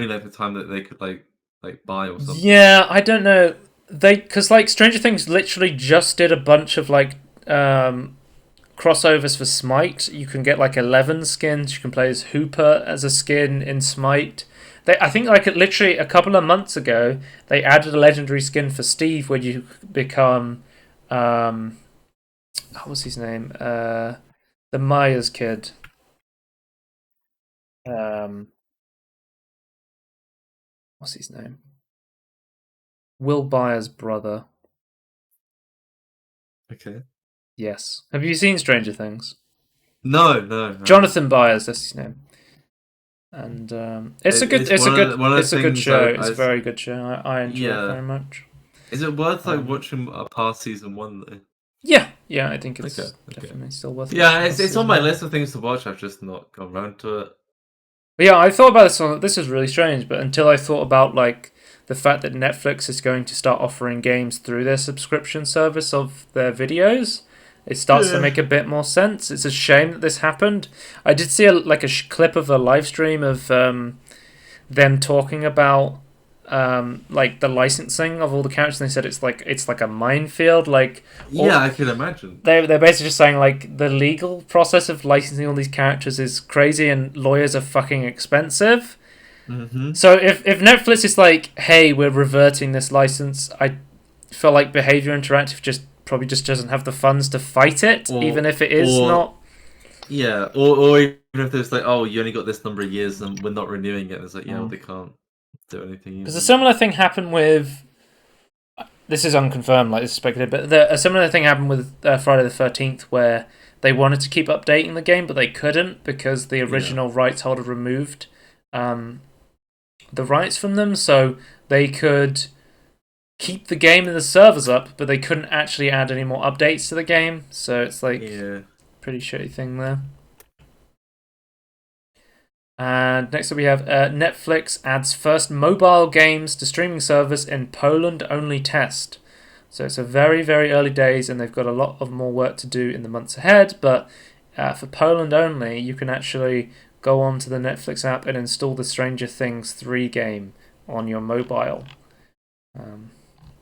length of time that they could like buy or something? Yeah, I don't know. Because like Stranger Things literally just did a bunch of like crossovers for Smite. You can get like 11 skins. You can play as Hooper as a skin in Smite. I think like literally a couple of months ago, they added a legendary skin for Steve where you become, what's his name? The Myers kid. What's his name? Will Byers' brother. Okay. Yes. Have you seen Stranger Things? No. Jonathan Byers, that's his name. And it's a good show. It's a very good show. I enjoy it very much. Is it worth watching past season 1 though? Yeah, I think it's definitely still worth it. Yeah, it's on my list of things to watch. I've just not gone around to it. But yeah, I thought about this. This is really strange, but until I thought about like the fact that Netflix is going to start offering games through their subscription service of their videos, it starts to make a bit more sense. It's a shame that this happened. I did see a clip of a live stream of them talking about like the licensing of all the characters, and they said it's like a minefield. Like I can imagine. They're basically just saying like the legal process of licensing all these characters is crazy, and lawyers are fucking expensive. Mm-hmm. So if Netflix is like, hey, we're reverting this license, I feel like Behavior Interactive probably just doesn't have the funds to fight it, even if it is not. Yeah, or even if there's like, oh, you only got this number of years and we're not renewing it. It's like, they can't do anything. Because a similar thing happened with. This is unconfirmed, like this is speculative, but a similar thing happened with Friday the 13th, where they wanted to keep updating the game, but they couldn't because the original rights holder removed the rights from them, so they could keep the game and the servers up, but they couldn't actually add any more updates to the game. So it's like pretty shitty thing there. And next up we have Netflix adds first mobile games to streaming service in Poland only test. So it's a very, very early days, and they've got a lot of more work to do in the months ahead. But for Poland only, you can actually go onto the Netflix app and install the Stranger Things 3 game on your mobile.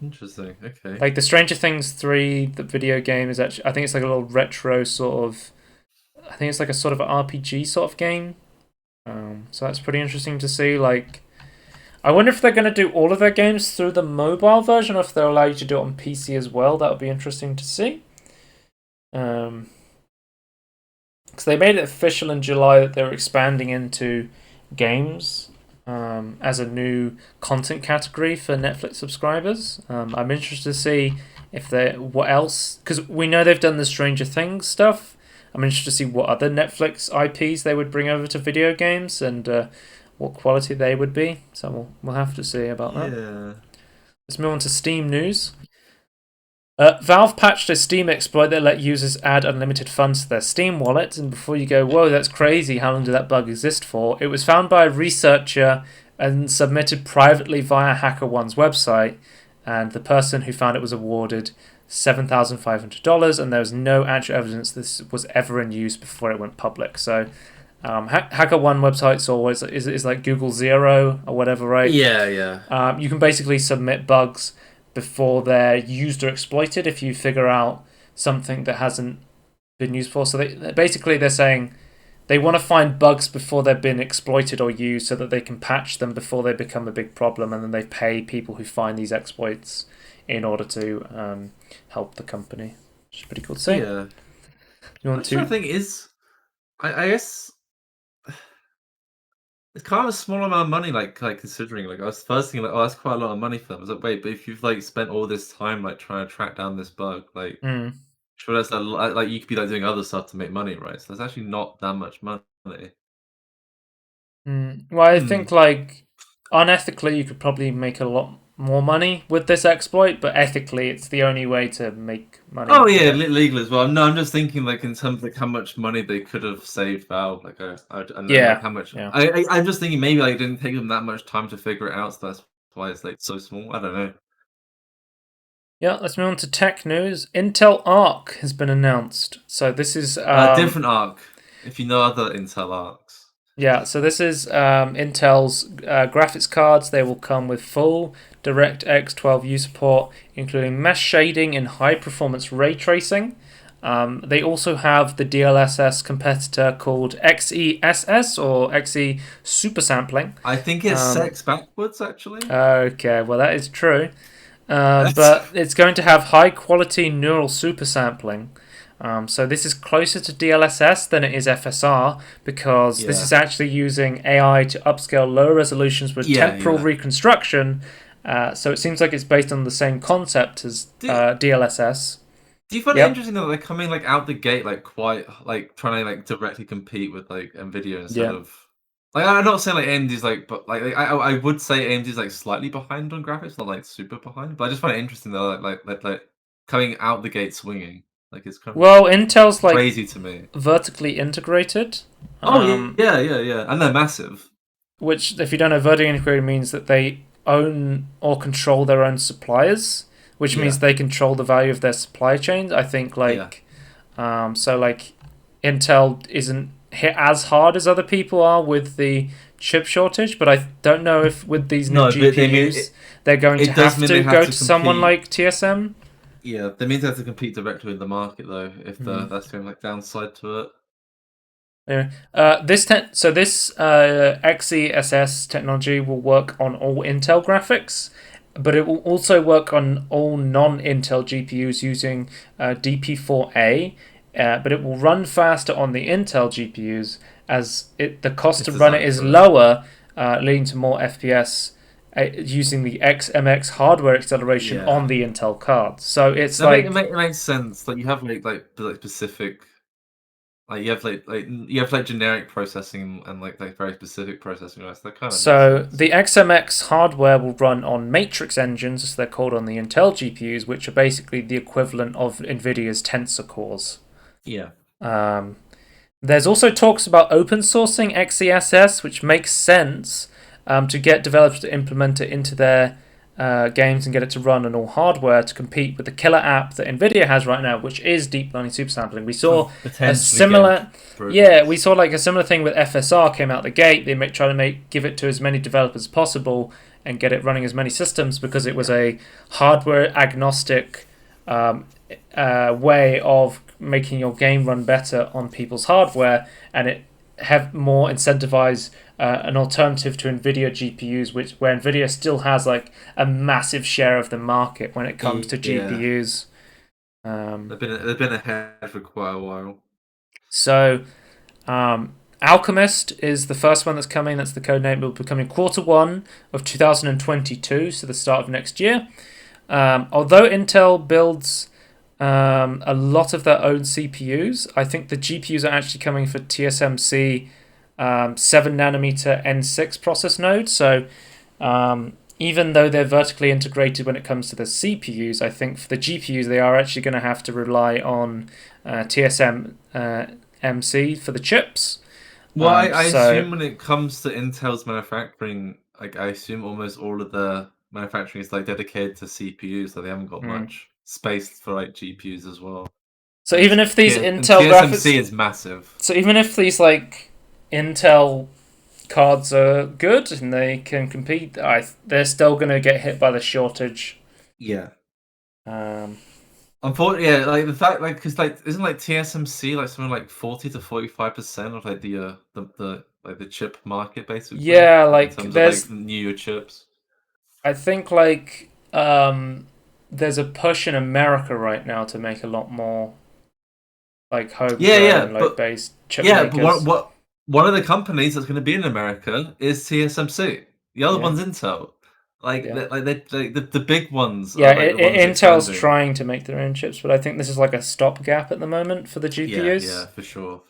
Interesting. Okay. Like the Stranger Things 3, the video game is actually, I think it's like a little retro sort of. I think it's like a sort of RPG sort of game. So that's pretty interesting to see. Like, I wonder if they're going to do all of their games through the mobile version, or if they'll allow you to do it on PC as well. That would be interesting to see. Because they made it official in July that they're expanding into games as a new content category for Netflix subscribers. I'm interested to see if what else, because we know they've done the Stranger Things stuff. I'm interested to see what other Netflix IPs they would bring over to video games and what quality they would be. So we'll have to see about that. Yeah. Let's move on to Steam news. Valve patched a Steam exploit that let users add unlimited funds to their Steam wallet. And before you go, whoa, that's crazy, how long did that bug exist for? It was found by a researcher and submitted privately via HackerOne's website. And the person who found it was awarded $7,500, and there was no actual evidence this was ever in use before it went public. So HackerOne websites always is like Google Zero or whatever, right? Yeah. You can basically submit bugs before they're used or exploited if you figure out something that hasn't been used before. So they're saying they want to find bugs before they've been exploited or used so that they can patch them before they become a big problem, and then they pay people who find these exploits in order to help the company, which is pretty cool to see. Yeah. You want to? The thing is, I guess it's kind of a small amount of money, like considering, like I was first thinking, like, oh, that's quite a lot of money for them. I was like, wait, but if you've like spent all this time like trying to track down this bug, like, sure, that's like you could be like doing other stuff to make money, right? So that's actually not that much money. Well, I think like unethically, you could probably make a lot more money with this exploit, but ethically, it's the only way to make money. Oh yeah, legal as well. No, I'm just thinking like in terms of like how much money they could have saved Valve. Like, like how much. Yeah. I'm just thinking maybe like it didn't take them that much time to figure it out, so that's why it's like so small. I don't know. Yeah, let's move on to tech news. Intel Arc has been announced. So this is different Arc. If you know other Intel Arcs. Yeah, so this is Intel's graphics cards. They will come with full DirectX 12U support, including mesh shading and high-performance ray tracing. They also have the DLSS competitor called XeSS or Xe Super Sampling. I think it's sex backwards, actually. Okay, well that is true. But it's going to have high-quality neural super sampling. So this is closer to DLSS than it is FSR because this is actually using AI to upscale lower resolutions with temporal reconstruction. So it seems like it's based on the same concept as DLSS. Do you find it interesting that they're coming like out the gate like quite like trying to like directly compete with like Nvidia instead of like, I'm not saying like AMD's like, but like I would say AMD's like slightly behind on graphics, not like super behind. But I just find it interesting that like coming out the gate swinging. Like it's kind of Intel's like crazy to me. Vertically integrated. Yeah, and they're massive. Which, if you don't know, vertically integrated means that they own or control their own suppliers, which means they control the value of their supply chains. I think so like Intel isn't hit as hard as other people are with the chip shortage, but I don't know if with these new GPUs they're going to have to go to someone like TSM. Yeah, that means they have to compete directly with the market, though. If that's going like downside to it. Anyway, this XeSS technology will work on all Intel graphics, but it will also work on all non-Intel GPUs using DP4A. But it will run faster on the Intel GPUs as the cost to run it is lower, leading to more FPS. Using the XMX hardware acceleration on the Intel cards, so it's it makes sense. Like you have like specific, like you have generic processing and like very specific processing. Right? So that kind of so the XMX hardware will run on matrix engines, as they're called on the Intel GPUs, which are basically the equivalent of Nvidia's tensor cores. Yeah. There's also talks about open sourcing XeSS, which makes sense. To get developers to implement it into their games and get it to run on all hardware to compete with the killer app that Nvidia has right now, which is deep learning super sampling. We saw a similar, we saw like a similar thing with FSR came out the gate. They try to give it to as many developers as possible and get it running as many systems because it was a hardware agnostic way of making your game run better on people's hardware, and it have more incentivize an alternative to Nvidia GPUs, where Nvidia still has like a massive share of the market when it comes to GPUs. They've been ahead for quite a while. So, Alchemist is the first one that's coming. That's the code name. It will be coming Q1 of 2022, so the start of next year. Although Intel builds a lot of their own CPUs, I think the GPUs are actually coming for TSMC 7 nanometer N6 process node. So even though they're vertically integrated when it comes to the CPUs, I think for the GPUs they are actually going to have to rely on TSMC for the chips. Well, I assume when it comes to Intel's manufacturing, like I assume almost all of the manufacturing is like dedicated to CPUs, so they haven't got much space for like GPUs as well. So even if these Intel TSMC is massive. So even if these like Intel cards are good and they can compete, they're still going to get hit by the shortage. Yeah. Unfortunately, yeah, like the fact, like, because like, isn't like TSMC like something like 40 to 45% of like the chip market basically? Yeah, like in terms there's of like newer chips. I think like there's a push in America right now to make a lot more like homegrown like based chip makers. But one of the companies that's going to be in America is TSMC. The other one's Intel. Like, the big ones. Yeah, are, like, the ones Intel's expanding. trying to make their own chips, but I think this is like a stopgap at the moment for the GPUs. Yeah, for sure.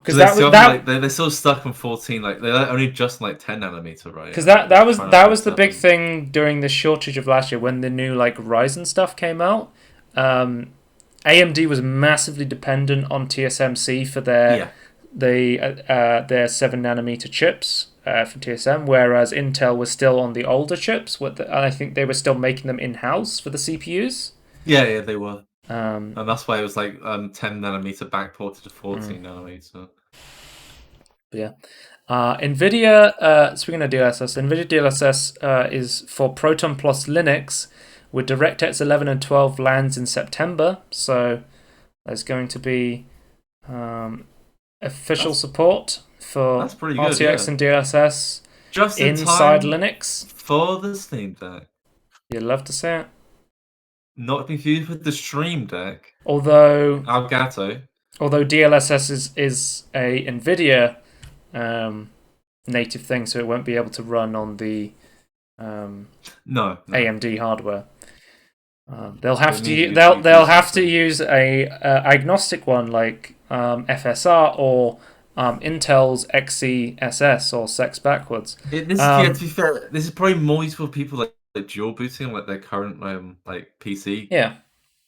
Because they're still stuck on 14. Like they're only just like 10 nanometer, right? Because that was the big thing during the shortage of last year when the new like Ryzen stuff came out. AMD was massively dependent on TSMC for their 7 nanometer chips for TSM, whereas Intel was still on the older chips. And I think they were still making them in house for the CPUs. Yeah, they were. And that's why it was like 10 nanometer backported to 14 nanometer. Yeah. NVIDIA, speaking of DLSS, NVIDIA DLSS is for Proton Plus Linux, with DirectX 11 and 12 lands in September. So there's going to be official support for RTX and DLSS just inside Linux. For the Steam Deck. You'd love to see it. Not confused with the Stream Deck. Although Elgato. Although DLSS is a NVIDIA native thing, so it won't be able to run on the AMD hardware. They'll have to use a agnostic one like FSR or Intel's XeSS or Sex backwards. To be fair, this is probably more useful for people like dual booting like their current like PC. Yeah.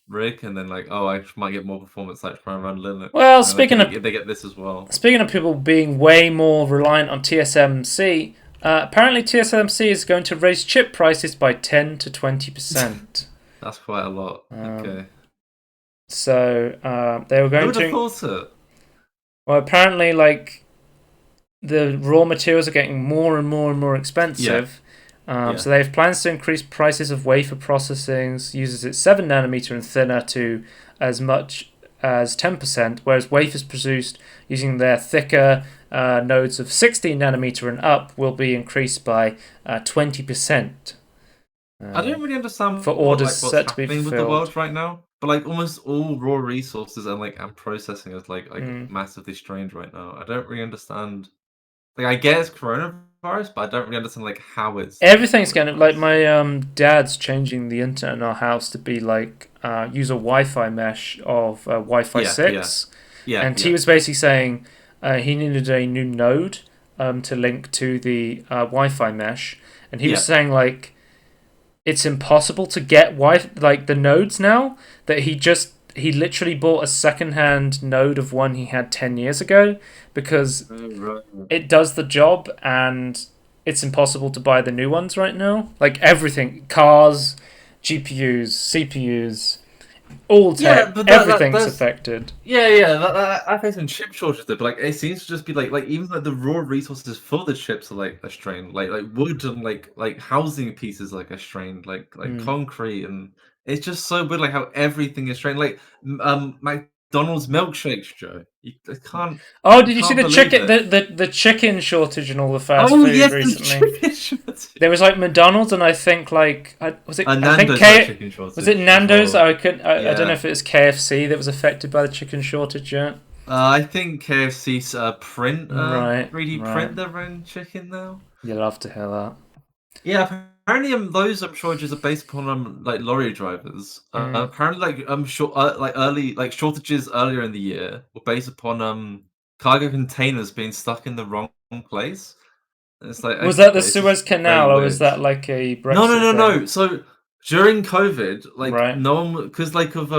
Rig, and then like, I might get more performance like trying to run Linux. Well, speaking of, they get this as well. Speaking of people being way more reliant on TSMC, apparently TSMC is going to raise chip prices by 10 to 20%. That's quite a lot. Okay. So they were going to. Who would have thought it? Well, apparently, like the raw materials are getting more and more expensive. So they have plans to increase prices of wafer processing, uses its 7 nanometer and thinner to as much as 10%, whereas wafers produced using their thicker nodes of 16 nanometer and up will be increased by 20%. I don't really understand for orders what's set to be happening fulfilled with the world right now, but like almost all raw resources and processing is like massively strained right now. I don't really understand. Like I guess coronavirus, but I don't really understand like how it's. Everything's going to like my dad's changing the internet in our house to be like use a Wi-Fi mesh of Wi-Fi 6. And he was basically saying he needed a new node to link to the Wi-Fi mesh, and he was saying like it's impossible to get like the nodes now that he literally bought a second-hand node of one he had 10 years ago because it does the job and it's impossible to buy the new ones right now. Like everything, cars, GPUs, CPUs, all tech, everything's affected. I face some chip shortages though, but like it seems to just be like even like the raw resources for the chips are like strained, like wood and like housing pieces like are strained, like concrete, and it's just so weird like how everything is strained. Like McDonald's milkshakes, Joe. You can't. Oh, did you see the chicken? The chicken shortage and all the fast food recently? The chicken there was like McDonald's and I think like was it? Nando's chicken shortage. Was it Nando's? I don't know if it was KFC that was affected by the chicken shortage yet. I think KFC's 3D print their own chicken now. You love to hear that. Yeah, apparently those shortages are based upon like lorry drivers. Apparently like shortages earlier in the year were based upon cargo containers being stuck in the wrong place. It's like, was that the okay, Suez Canal, or was that like a Brexit No. So during COVID, like right. no one, because like of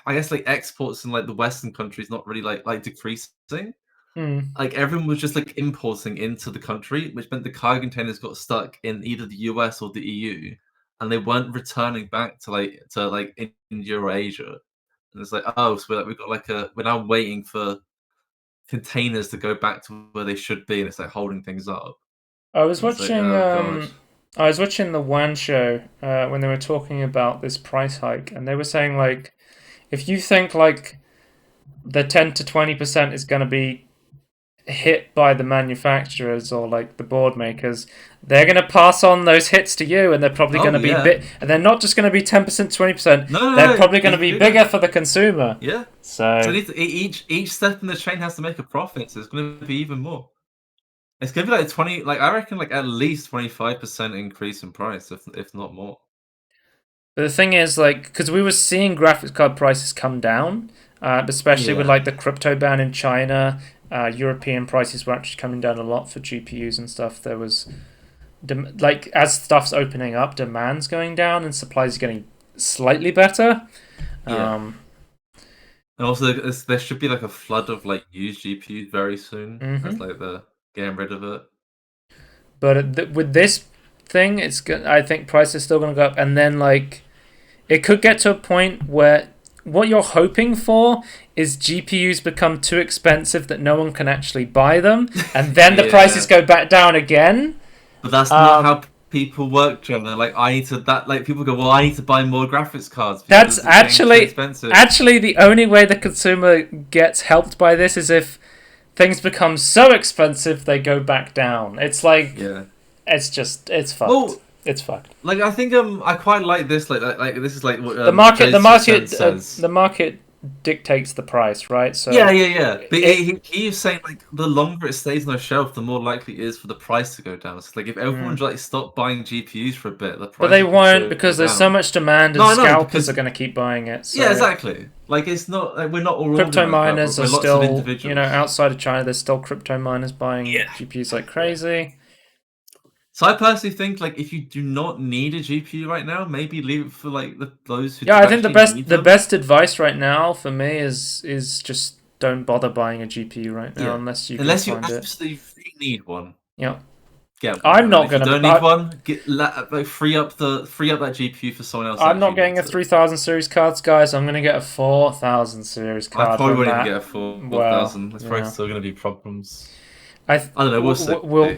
I guess like exports in like the Western countries not really like decreasing. Like everyone was just like importing into the country, which meant the cargo containers got stuck in either the US or the EU, and they weren't returning back to India or Asia. And it's like, oh, so we've got we're now waiting for containers to go back to where they should be, and it's like holding things up. I was And it's like, watching oh god. I was watching the WAN show when they were talking about this price hike, and they were saying like if you think like the 10 to 20% is going to be hit by the manufacturers or like the board makers, they're going to pass on those hits to you, and they're probably going to be bit, and they're not just going to be 10%, 20%. They're probably going to be bigger for the consumer. Yeah. So each step in the chain has to make a profit. So it's going to be even more. It's going to be like 20. Like I reckon, like at least 25% increase in price, if not more. But the thing is, like, because we were seeing graphics card prices come down, especially with like the crypto ban in China. European prices were actually coming down a lot for GPUs and stuff. There was, like, as stuff's opening up, demand's going down and supplies getting slightly better. And also, there should be like a flood of like used GPUs very soon. As like they're getting rid of it. But with this thing, it's good. I think price is still going to go up, and then like it could get to a point where what you're hoping for is GPUs become too expensive that no one can actually buy them, and then the prices go back down again. But that's not how people work, Trevor. Like people go, well, I need to buy more graphics cards. That's actually the only way the consumer gets helped by this is if things become so expensive they go back down. It's like it's fucked. Well, it's fucked. Like I think I quite like this. Like this is like what the market dictates the price, right? So But he's saying like the longer it stays on the shelf, the more likely it is for the price to go down. So like if everyone like stopped buying GPUs for a bit, the price. But they won't because there's so much demand, and scalpers are going to keep buying it. So. Yeah, exactly. Like it's not like we're not all crypto miners are still outside of China. There's still crypto miners buying GPUs like crazy. So I personally think like if you do not need a GPU right now, maybe leave it for like those who. Yeah, I think the best advice right now for me is just don't bother buying a GPU right now unless you absolutely need one. Yeah. Get one. I'm not gonna. Don't need one. Free up that GPU for someone else. I'm not getting a 3000 series cards, guys. I'm gonna get a 4000 series card. I probably wouldn't get a 4000. There's probably still gonna be problems. I don't know. We'll see.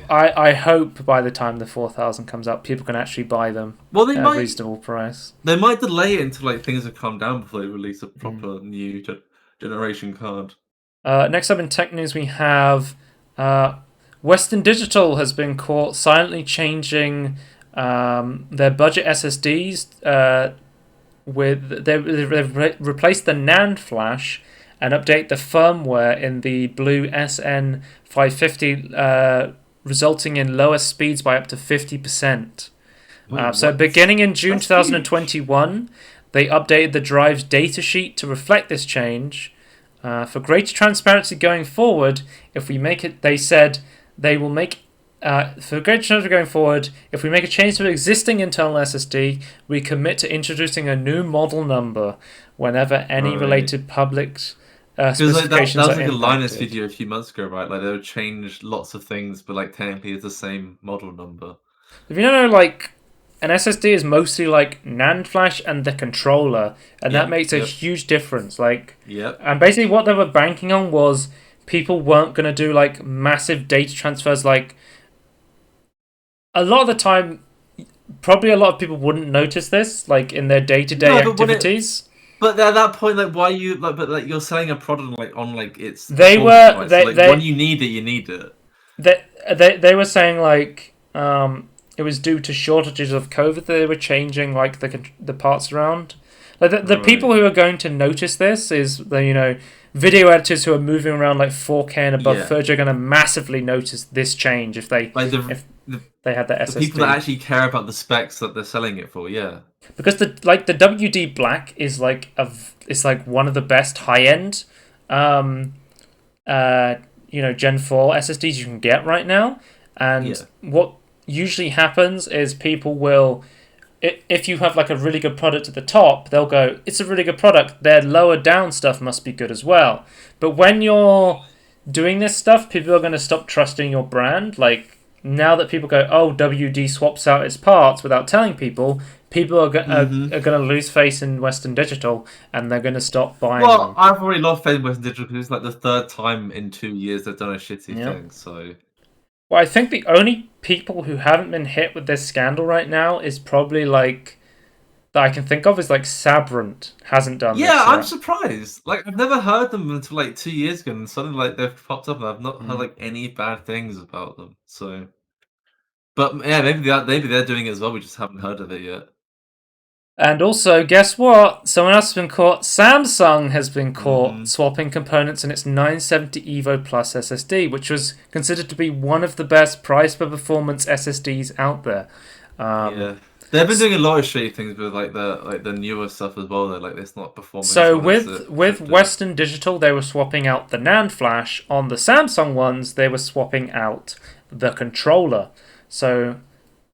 I hope by the time the 4000 comes out, people can actually buy them at a reasonable price. They might delay it until like things have calmed down before they release a proper new generation card. Next up in tech news, we have Western Digital has been caught silently changing their budget SSDs. They've replaced the NAND flash and update the firmware in the blue SN550, resulting in lower speeds by up to 50%. So beginning in June 2021, they updated the drive's datasheet to reflect this change. For greater transparency going forward, if we make it, they said they will make. For greater transparency going forward, if we make a change to an existing internal SSD, we commit to introducing a new model number whenever any related public. Because that was like a Linus video a few months ago, right? Like they would change lots of things, but like technically it's the same model number. If you don't know, like an SSD is mostly like NAND flash and the controller, and that makes a huge difference. Like, and basically what they were banking on was people weren't going to do like massive data transfers. Like a lot of the time, probably a lot of people wouldn't notice this, like in their day-to-day activities. But at that point, like, why you like? But like, you're selling a product on it's. When you need it, you need it. They were saying like it was due to shortages of COVID that they were changing like the parts around. Like the people who are going to notice this is the video editors who are moving around like 4K and above footage are going to massively notice this change if they if they had the SSD. People that actually care about the specs that they're selling it for, because the WD Black is like one of the best high end Gen 4 SSDs you can get right now, And what usually happens is people will, if you have like a really good product at the top, they'll go, it's a really good product, their lower down stuff must be good as well. But when you're doing this stuff, people are going to stop trusting your brand. Like, now that people go, oh, WD swaps out its parts without telling people, people are going to lose faith in Western Digital, and they're going to stop buying them. I've already lost faith in Western Digital because it's like the third time in 2 years they've done a shitty thing. So, well, I think the only people who haven't been hit with this scandal right now is probably like that I can think of is like Sabrent hasn't done this yet. I'm surprised. Like, I've never heard them until like 2 years ago, and suddenly like they've popped up, and I've not heard like any bad things about them. So, but yeah, maybe they're doing it as well. We just haven't heard of it yet. And also, guess what? Someone else has been caught. Samsung has been caught swapping components in its 970 EVO Plus SSD, which was considered to be one of the best price per performance SSDs out there. They've been doing a lot of shitty things with like the newer stuff as well. Though, like it's not performing. So with Western Digital, they were swapping out the NAND flash. On the Samsung ones, they were swapping out the controller. So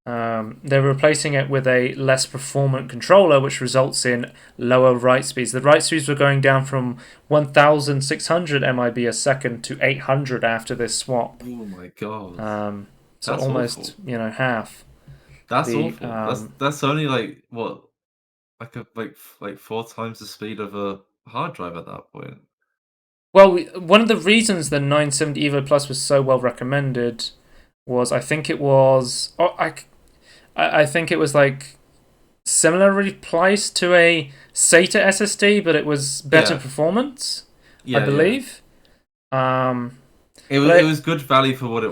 they were replacing it with a less performant controller, which results in lower write speeds. The write speeds were going down from 1,600 MIB a second to 800 after this swap. Oh my god! So that's almost awful. Half. That's awful. That's only like what, like 4 times the speed of a hard drive at that point. Well, one of the reasons the 970 EVO Plus was so well recommended was I think it was I think it was like similarly priced to a SATA SSD, but it was better performance. I believe. It was good value for what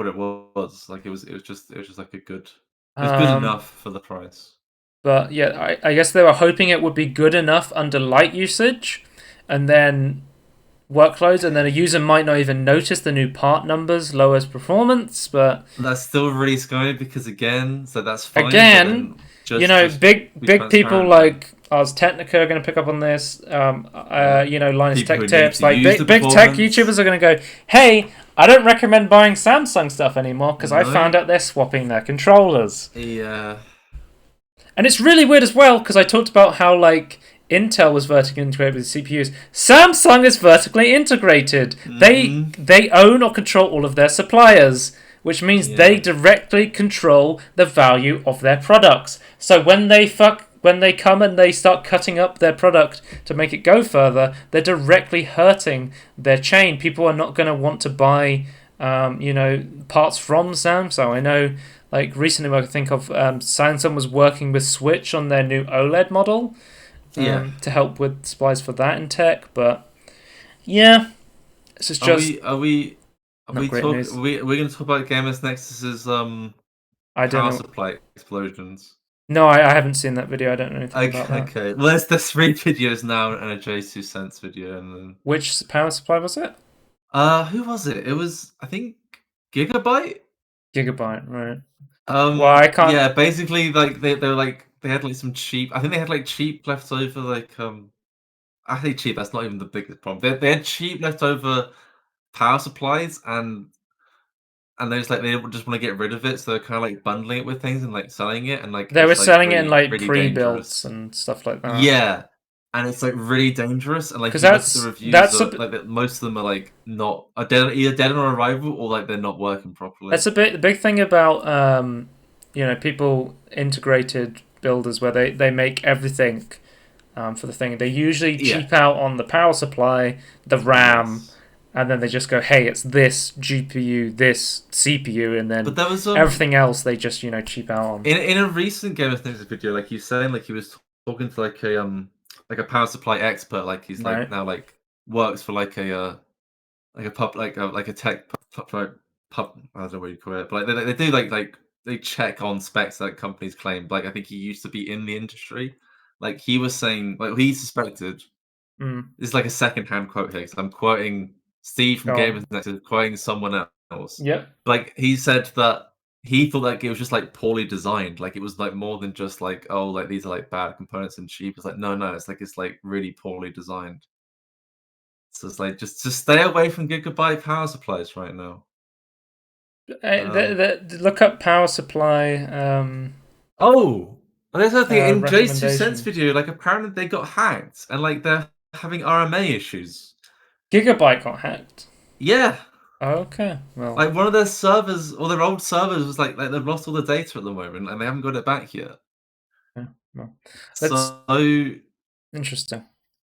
it was. Like it was just like a good. It was good enough for the price. But yeah, I guess they were hoping it would be good enough under light usage, and then workloads, and then a user might not even notice the new part numbers lowers performance. But that's still really scary because that's fine. Again, big people like Ars Technica are going to pick up on this. Linus Tech Tips, like big tech YouTubers are going to go, hey, I don't recommend buying Samsung stuff anymore because I found out they're swapping their controllers. Yeah. And it's really weird as well because I talked about how like Intel was vertically integrated with CPUs. Samsung is vertically integrated. They own or control all of their suppliers, which means they directly control the value of their products. So when they come and they start cutting up their product to make it go further, they're directly hurting their chain. People are not going to want to buy, parts from Samsung. I know, like recently, I think of Samsung was working with Switch on their new OLED model, to help with supplies for that in tech. But this is just. We're going to talk about Gamers Nexus's power supply explosions. No, I haven't seen that video. I don't know anything about that. Okay, well, there's 3 videos now and a J2 video. And then... Which power supply was it? Who was it? It was, I think, Gigabyte? Gigabyte, right. Well, I can't... Yeah, basically, like, they were like, they had like some cheap... I think they had like cheap leftover, like, I think cheap, that's not even the biggest problem. They had cheap leftover power supplies and they just like they just want to get rid of it, so they're kind of like bundling it with things and like selling it, and like they were selling it in like pre-builds and stuff like that. Yeah, and it's like really dangerous, and like that's the reviews like most of them are like not either dead on arrival or like they're not working properly. That's the big thing about people integrated builders where they make everything for the thing. They usually cheap out on the power supply, the RAM. Yes. And then they just go, hey, it's this GPU, this CPU, and then everything else they just, cheap out on. In a recent Game of Things video, like he's saying, like he was talking to like a power supply expert, like he's like now like works for like a tech pub, I don't know what you call it, but like they do like they check on specs that companies claim. Like I think he used to be in the industry. Like he was saying, like he suspected. This is like a second-hand quote here because I'm quoting Steve from Gamers Nexus quoting someone else. Yeah. Like he said that he thought like it was just like poorly designed. Like it was like more than just like, oh, like these are like bad components and cheap. It's like no, it's like really poorly designed. So it's like just stay away from Gigabyte power supplies right now. Look up power supply. Oh, there's another thing in Jay's 2 cents recommendation. video. Like, apparently they got hacked, and like they're having RMA issues. Gigabyte got hacked. Yeah. Okay, well, Like one of their servers, or their old servers, was like they've lost all the data at the moment, and they haven't got it back yet. yeah, well, So interesting.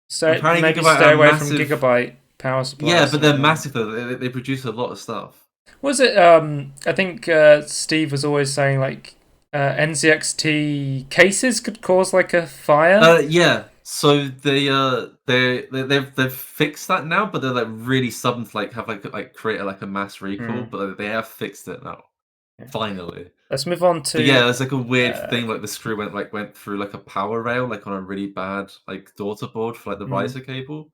So apparently maybe Gigabyte stay are away from massive. Gigabyte power supplies. Yeah, but they're massive though. They produce a lot of stuff. Was it? I think Steve was always saying like NZXT cases could cause like a fire. Yeah. So they've fixed that now, but they're like really stubborn to like have like create like a mass recall, but they have fixed it now. Yeah. Finally. Let's move on to. But yeah, there's like a weird thing like the screw went through like a power rail, like on a really bad like daughter board for like the riser cable.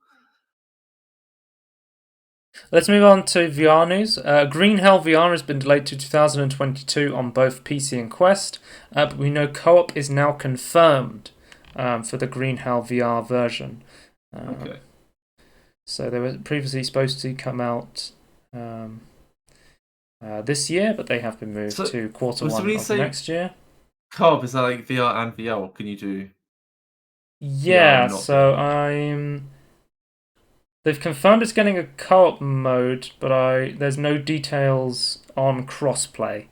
Let's move on to VR news. Green Hell VR has been delayed to 2022 on both PC and Quest, but we know co-op is now confirmed for the Green Hell VR version. Okay. So they were previously supposed to come out this year, but they have been moved to quarter one of next year. Co-op, is that like VR and VR? Or can you do? Yeah, so they've confirmed it's getting a co-op mode, but there's no details on crossplay.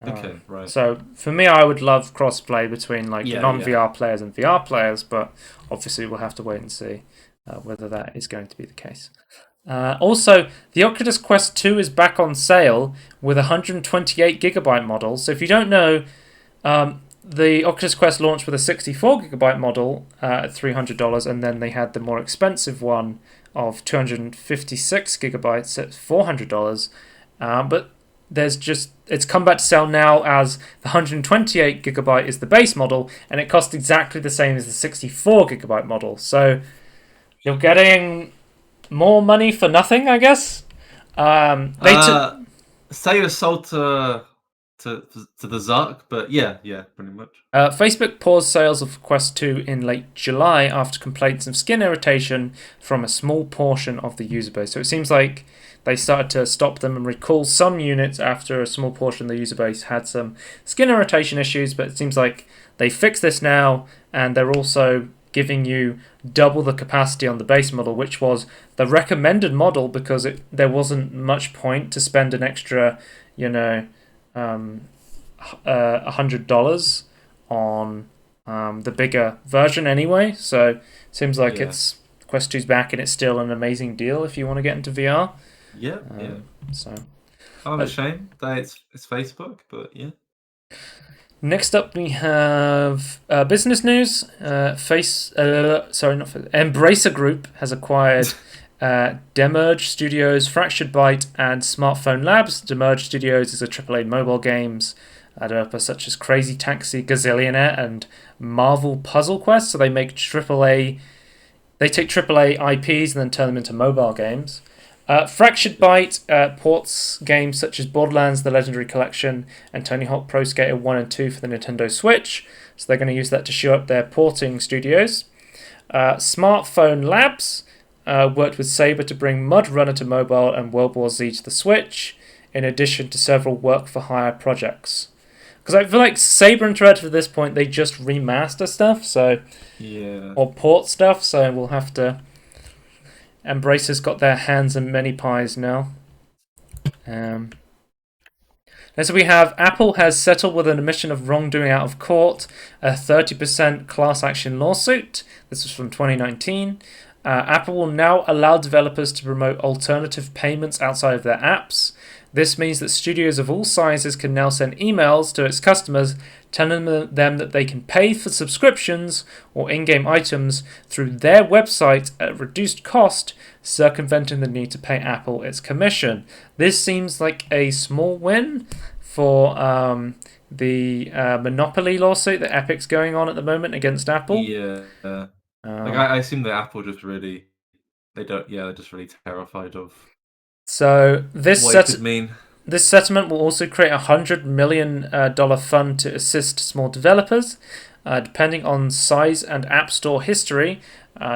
Okay, right. So for me, I would love crossplay between like non-VR players and VR players, but obviously we'll have to wait and see whether that is going to be the case. Also, the Oculus Quest 2 is back on sale with 128GB model. So if you don't know, the Oculus Quest launched with a 64GB model at $300, and then they had the more expensive one of 256GB at $400. But it's come back to sell now as the 128GB is the base model, and it costs exactly the same as the 64GB model. So you're getting more money for nothing, I guess. Say you're sold to the Zark, but yeah, pretty much. Facebook paused sales of Quest 2 in late July after complaints of skin irritation from a small portion of the user base. So it seems like they started to stop them and recall some units after a small portion of the user base had some skin irritation issues, but it seems like they fixed this now, and they're also giving you double the capacity on the base model, which was the recommended model because there wasn't much point to spend an extra, $100 on the bigger version anyway. So it seems like it's Quest 2's back, and it's still an amazing deal if you want to get into VR. Yeah. So I'm ashamed that it's Facebook, but yeah. Next up, we have business news. Embracer Group has acquired Demerge Studios, Fractured Byte, and Smartphone Labs. Demerge Studios is a AAA mobile games developer such as Crazy Taxi, Gazillionaire, and Marvel Puzzle Quest. So they make AAA. They take AAA IPs and then turn them into mobile games. Fractured Byte ports games such as Borderlands: The Legendary Collection and Tony Hawk Pro Skater 1 and 2 for the Nintendo Switch. So they're going to use that to show up their porting studios. Smartphone Labs worked with Saber to bring Mud Runner to mobile and World War Z to the Switch, in addition to several work-for-hire projects. Because I feel like Saber Interactive at this point, they just remaster stuff, or port stuff, so we'll have to... Embracer's got their hands in many pies now. And so we have Apple has settled with an admission of wrongdoing out of court, a 30% class action lawsuit. This was from 2019. Apple will now allow developers to promote alternative payments outside of their apps. This means that studios of all sizes can now send emails to its customers telling them that they can pay for subscriptions or in-game items through their website at reduced cost, circumventing the need to pay Apple its commission. This seems like a small win for the monopoly lawsuit that Epic's going on at the moment against Apple. Yeah. I assume that Apple just really... they're just really terrified of what it could mean. This settlement will also create a $100 million fund to assist small developers. Depending on size and App Store history,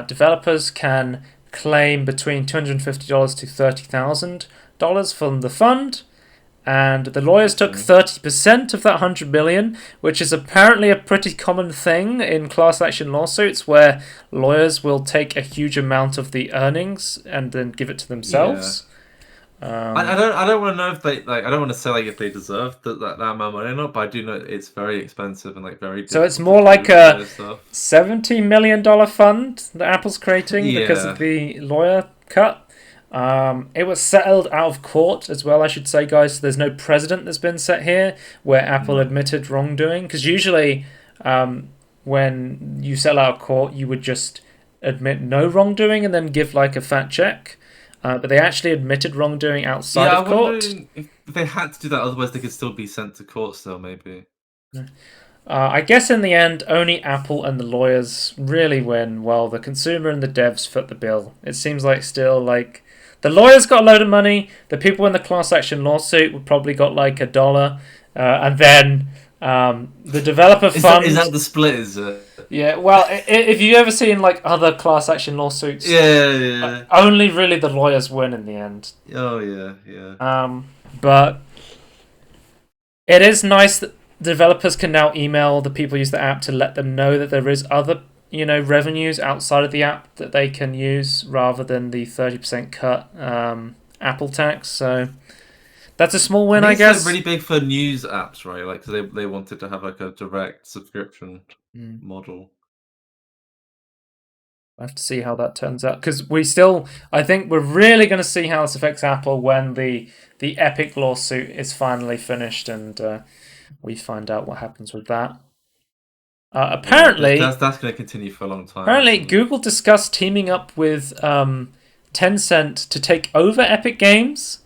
developers can claim between $250 to $30,000 from the fund. and the lawyers took 30% of that 100 million, which is apparently a pretty common thing in class action lawsuits, where lawyers will take a huge amount of the earnings and then give it to themselves. I don't want to know if they I don't want to say if they deserve that amount of money or not, but I do know it's very expensive and very. So it's more like a $70 million fund that Apple's creating because of the lawyer cut. It was settled out of court as well, I should say, guys. So there's no precedent that's been set here where Apple admitted wrongdoing. Because usually when you settle out of court, you would just admit no wrongdoing and then give a fact check. But they actually admitted wrongdoing outside of court. If they had to do that, otherwise they could still be sent to court still, maybe. I guess in the end, only Apple and the lawyers really win, while the consumer and the devs foot the bill. It seems still the lawyers got a load of money, the people in the class action lawsuit would probably got $1, and then the developer fund... Is that the split, is it? Yeah, well, if you ever seen other class action lawsuits, only really the lawyers win in the end. Oh yeah. But it is nice that developers can now email the people who use the app to let them know that there is other revenues outside of the app that they can use rather than the 30% cut Apple tax. So that's a small win, I guess. It's really big for news apps, right? Because they wanted to have a direct subscription model. I have to see how that turns out, because I think we're really going to see how this affects Apple when the Epic lawsuit is finally finished and we find out what happens with that. Apparently, that's going to continue for a long time. Apparently, Google discussed teaming up with Tencent to take over Epic Games.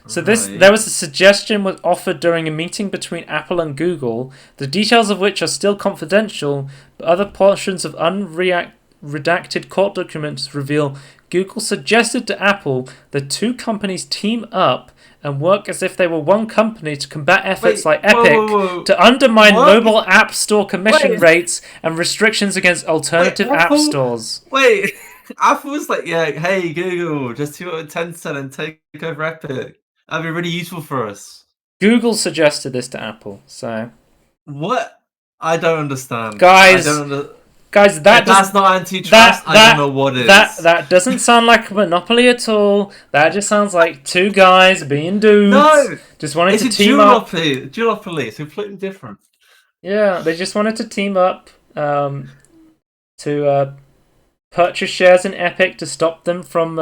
So there was a suggestion was offered during a meeting between Apple and Google, the details of which are still confidential, but other portions of unredacted court documents reveal Google suggested to Apple the two companies team up and work as if they were one company to combat efforts Epic to undermine mobile app store commission rates and restrictions against alternative app stores. Wait, Apple was hey Google, just team up with Tencent and take over Epic. That'd be really useful for us. Google suggested this to Apple, so... What? I don't understand. Guys, that's not antitrust. I don't know what it is. That doesn't sound like a monopoly at all. That just sounds like two guys being dudes. No! Just wanted to team up. Duopoly. It's completely different. Yeah, they just wanted to team up to purchase shares in Epic to stop them from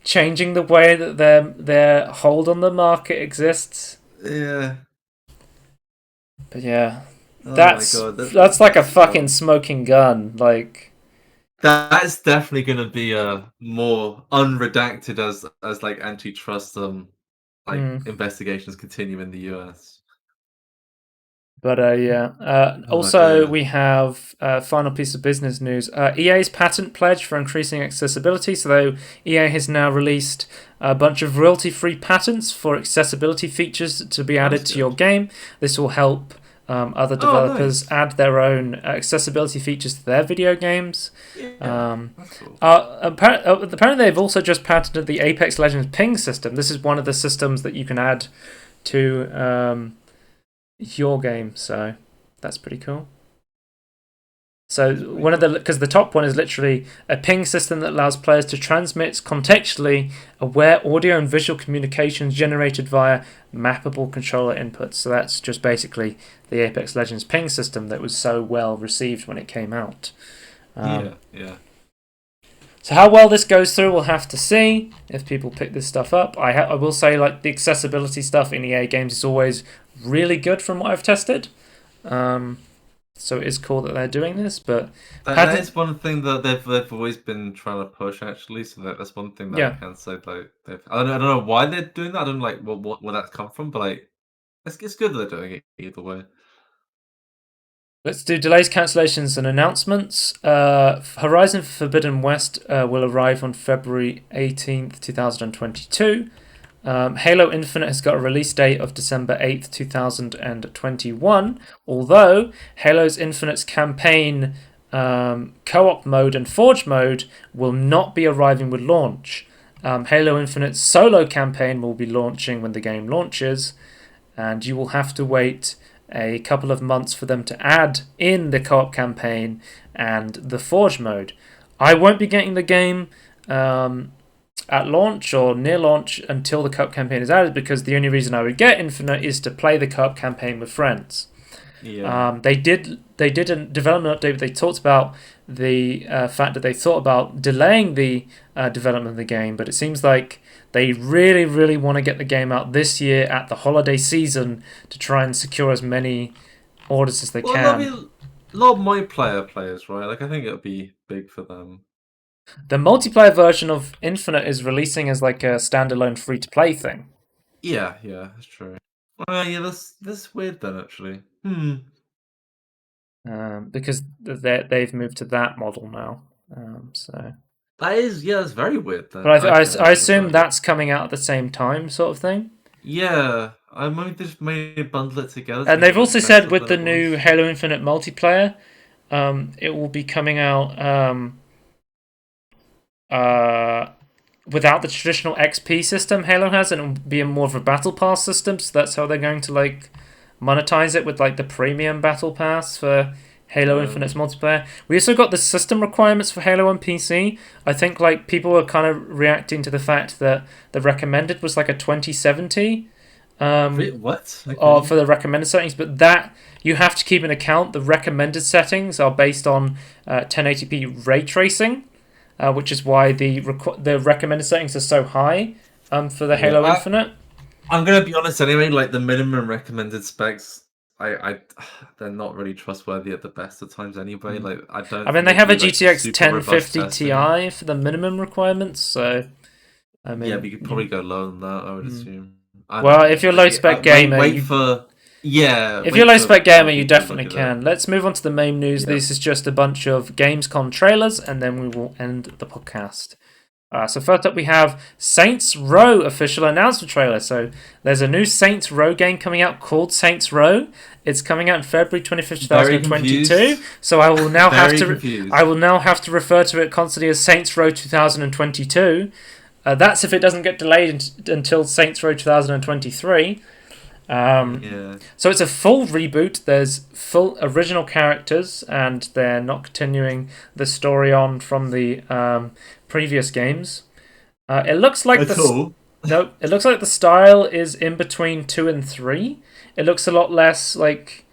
changing the way that their hold on the market exists. Yeah. But yeah. That's like a fucking smoking gun. That's definitely gonna be more unredacted as antitrust investigations continue in the US. But also we have a final piece of business news. EA's patent pledge for increasing accessibility. So EA has now released a bunch of royalty-free patents for accessibility features to be added to your game. This will help other developers add their own accessibility features to their video games. That's cool. Apparently they've also just patented the Apex Legends ping system. This is one of the systems that you can add to your game, so that's pretty cool. So because the top one is literally a ping system that allows players to transmit contextually aware audio and visual communications generated via mappable controller inputs. So that's just basically the Apex Legends ping system that was so well received when it came out. Yeah. So how well this goes through, we'll have to see if people pick this stuff up. I will say the accessibility stuff in EA games is always really good from what I've tested. So it is cool that they're doing this, but that is one thing that they've always been trying to push, actually. So that's one thing that I can say. I don't know why they're doing that. I don't know where that's come from, but it's good that they're doing it either way. Let's do delays, cancellations, and announcements. Horizon Forbidden West will arrive on February 18th, 2022. Halo Infinite has got a release date of December 8th, 2021, although Halo's Infinite's campaign co-op mode and Forge mode will not be arriving with launch. Halo Infinite's solo campaign will be launching when the game launches, and you will have to wait a couple of months for them to add in the co-op campaign and the Forge mode. I won't be getting the game at launch or near launch until the co-op campaign is added, because the only reason I would get Infinite is to play the co-op campaign with friends. Yeah. They did a development update. They talked about the fact that they thought about delaying the development of the game, but it seems like they really, really want to get the game out this year at the holiday season to try and secure as many orders as they can. There'll be a lot of multiplayer players, right? Like, I think it'll be big for them. The multiplayer version of Infinite is releasing as like a standalone free-to-play thing. Yeah, that's true. Yeah, that's weird then, actually. Because they've moved to that model now. So that's very weird then. But I assume that's coming out at the same time, sort of thing. Yeah, I might just maybe bundle it together. And they've also said with the new Halo Infinite multiplayer, it will be coming out without the traditional XP system Halo has, and it'll be more of a battle pass system. So that's how they're going to like monetize it, with like the premium battle pass for Halo Infinite's multiplayer. We also got the system requirements for Halo on PC. I think like people were kind of reacting to the fact that the recommended was like a 2070. What? Okay. For the recommended settings, but that you have to keep in account the recommended settings are based on 1080p ray tracing, which is why the recommended settings are so high for the Halo Infinite. I'm gonna be honest anyway. Like the minimum recommended specs, they're not really trustworthy at the best of times anyway. Like I don't. I mean, they have a GTX 1050 Ti for the minimum requirements, so I mean, but you could probably go lower than that. I would assume. Well, if you're low spec gamer, if you're low spec gamer, you definitely can. Let's move on to the main news. Yeah. This is just a bunch of Gamescom trailers, and then we will end the podcast. So first up, we have Saints Row official announcement trailer. So there's a new Saints Row game coming out called Saints Row. It's coming out in February 25th, 2022. So I will now have to refer to it constantly as Saints Row 2022. That's if it doesn't get delayed until Saints Row 2023. So it's a full reboot. There's full original characters, and they're not continuing the story on from the previous games. It looks like it looks like the style is in between 2 and 3. It looks a lot less like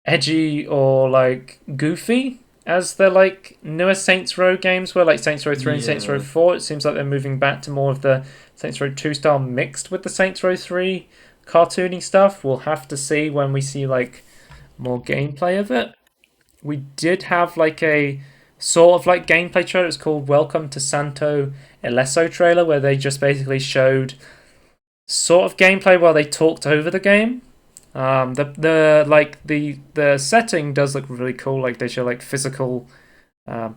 edgy or like goofy as the like newer Saints Row games were, like Saints Row 3 and Saints Row 4. It seems like they're moving back to more of the Saints Row 2 style mixed with the Saints Row 3 cartoony stuff. We'll have to see when we see like more gameplay of it. We did have like a sort of like gameplay trailer. It's called Welcome to Santo Ileso trailer, where they just basically showed sort of gameplay while they talked over the game. The setting does look really cool. Like they show like physical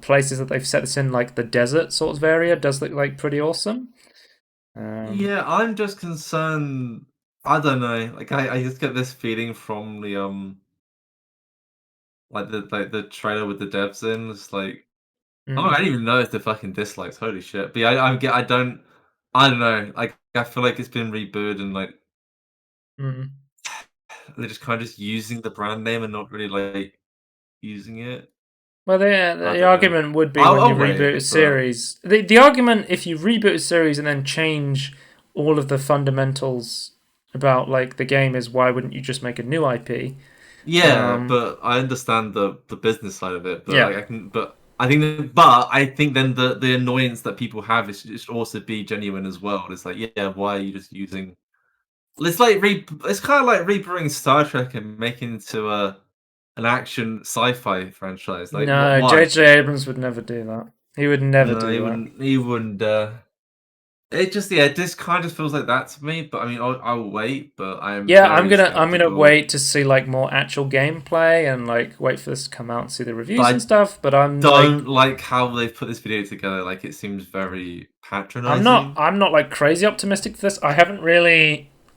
places that they've set this in, like the desert sort of area. Does look like pretty awesome. I'm just concerned. I don't know. Like I just get this feeling from the the trailer with the devs in. It's like I didn't even know it's the fucking dislikes. Holy shit! But yeah, I don't know. Like I feel like it's been rebooted and like they're just kind of just using the brand name and not really like using it. Well, the argument would be when you reboot a series. The argument, if you reboot a series and then change all of the fundamentals about like the game, is why wouldn't you just make a new IP? Yeah, but I understand the business side of it. But I think then the annoyance that people have is just also be genuine as well. It's like, why are you just using? It's like it's kind of like rebooting Star Trek and making it into an action sci-fi franchise. Like, no, J.J. Abrams would never do that. He would never do that. He wouldn't. It just this kind of feels like that to me. But I mean, I'll wait. But I'm gonna wait to see like more actual gameplay and like wait for this to come out and see the reviews and stuff. But I don't like how they put this video together. Like it seems very patronizing. I'm not like crazy optimistic for this.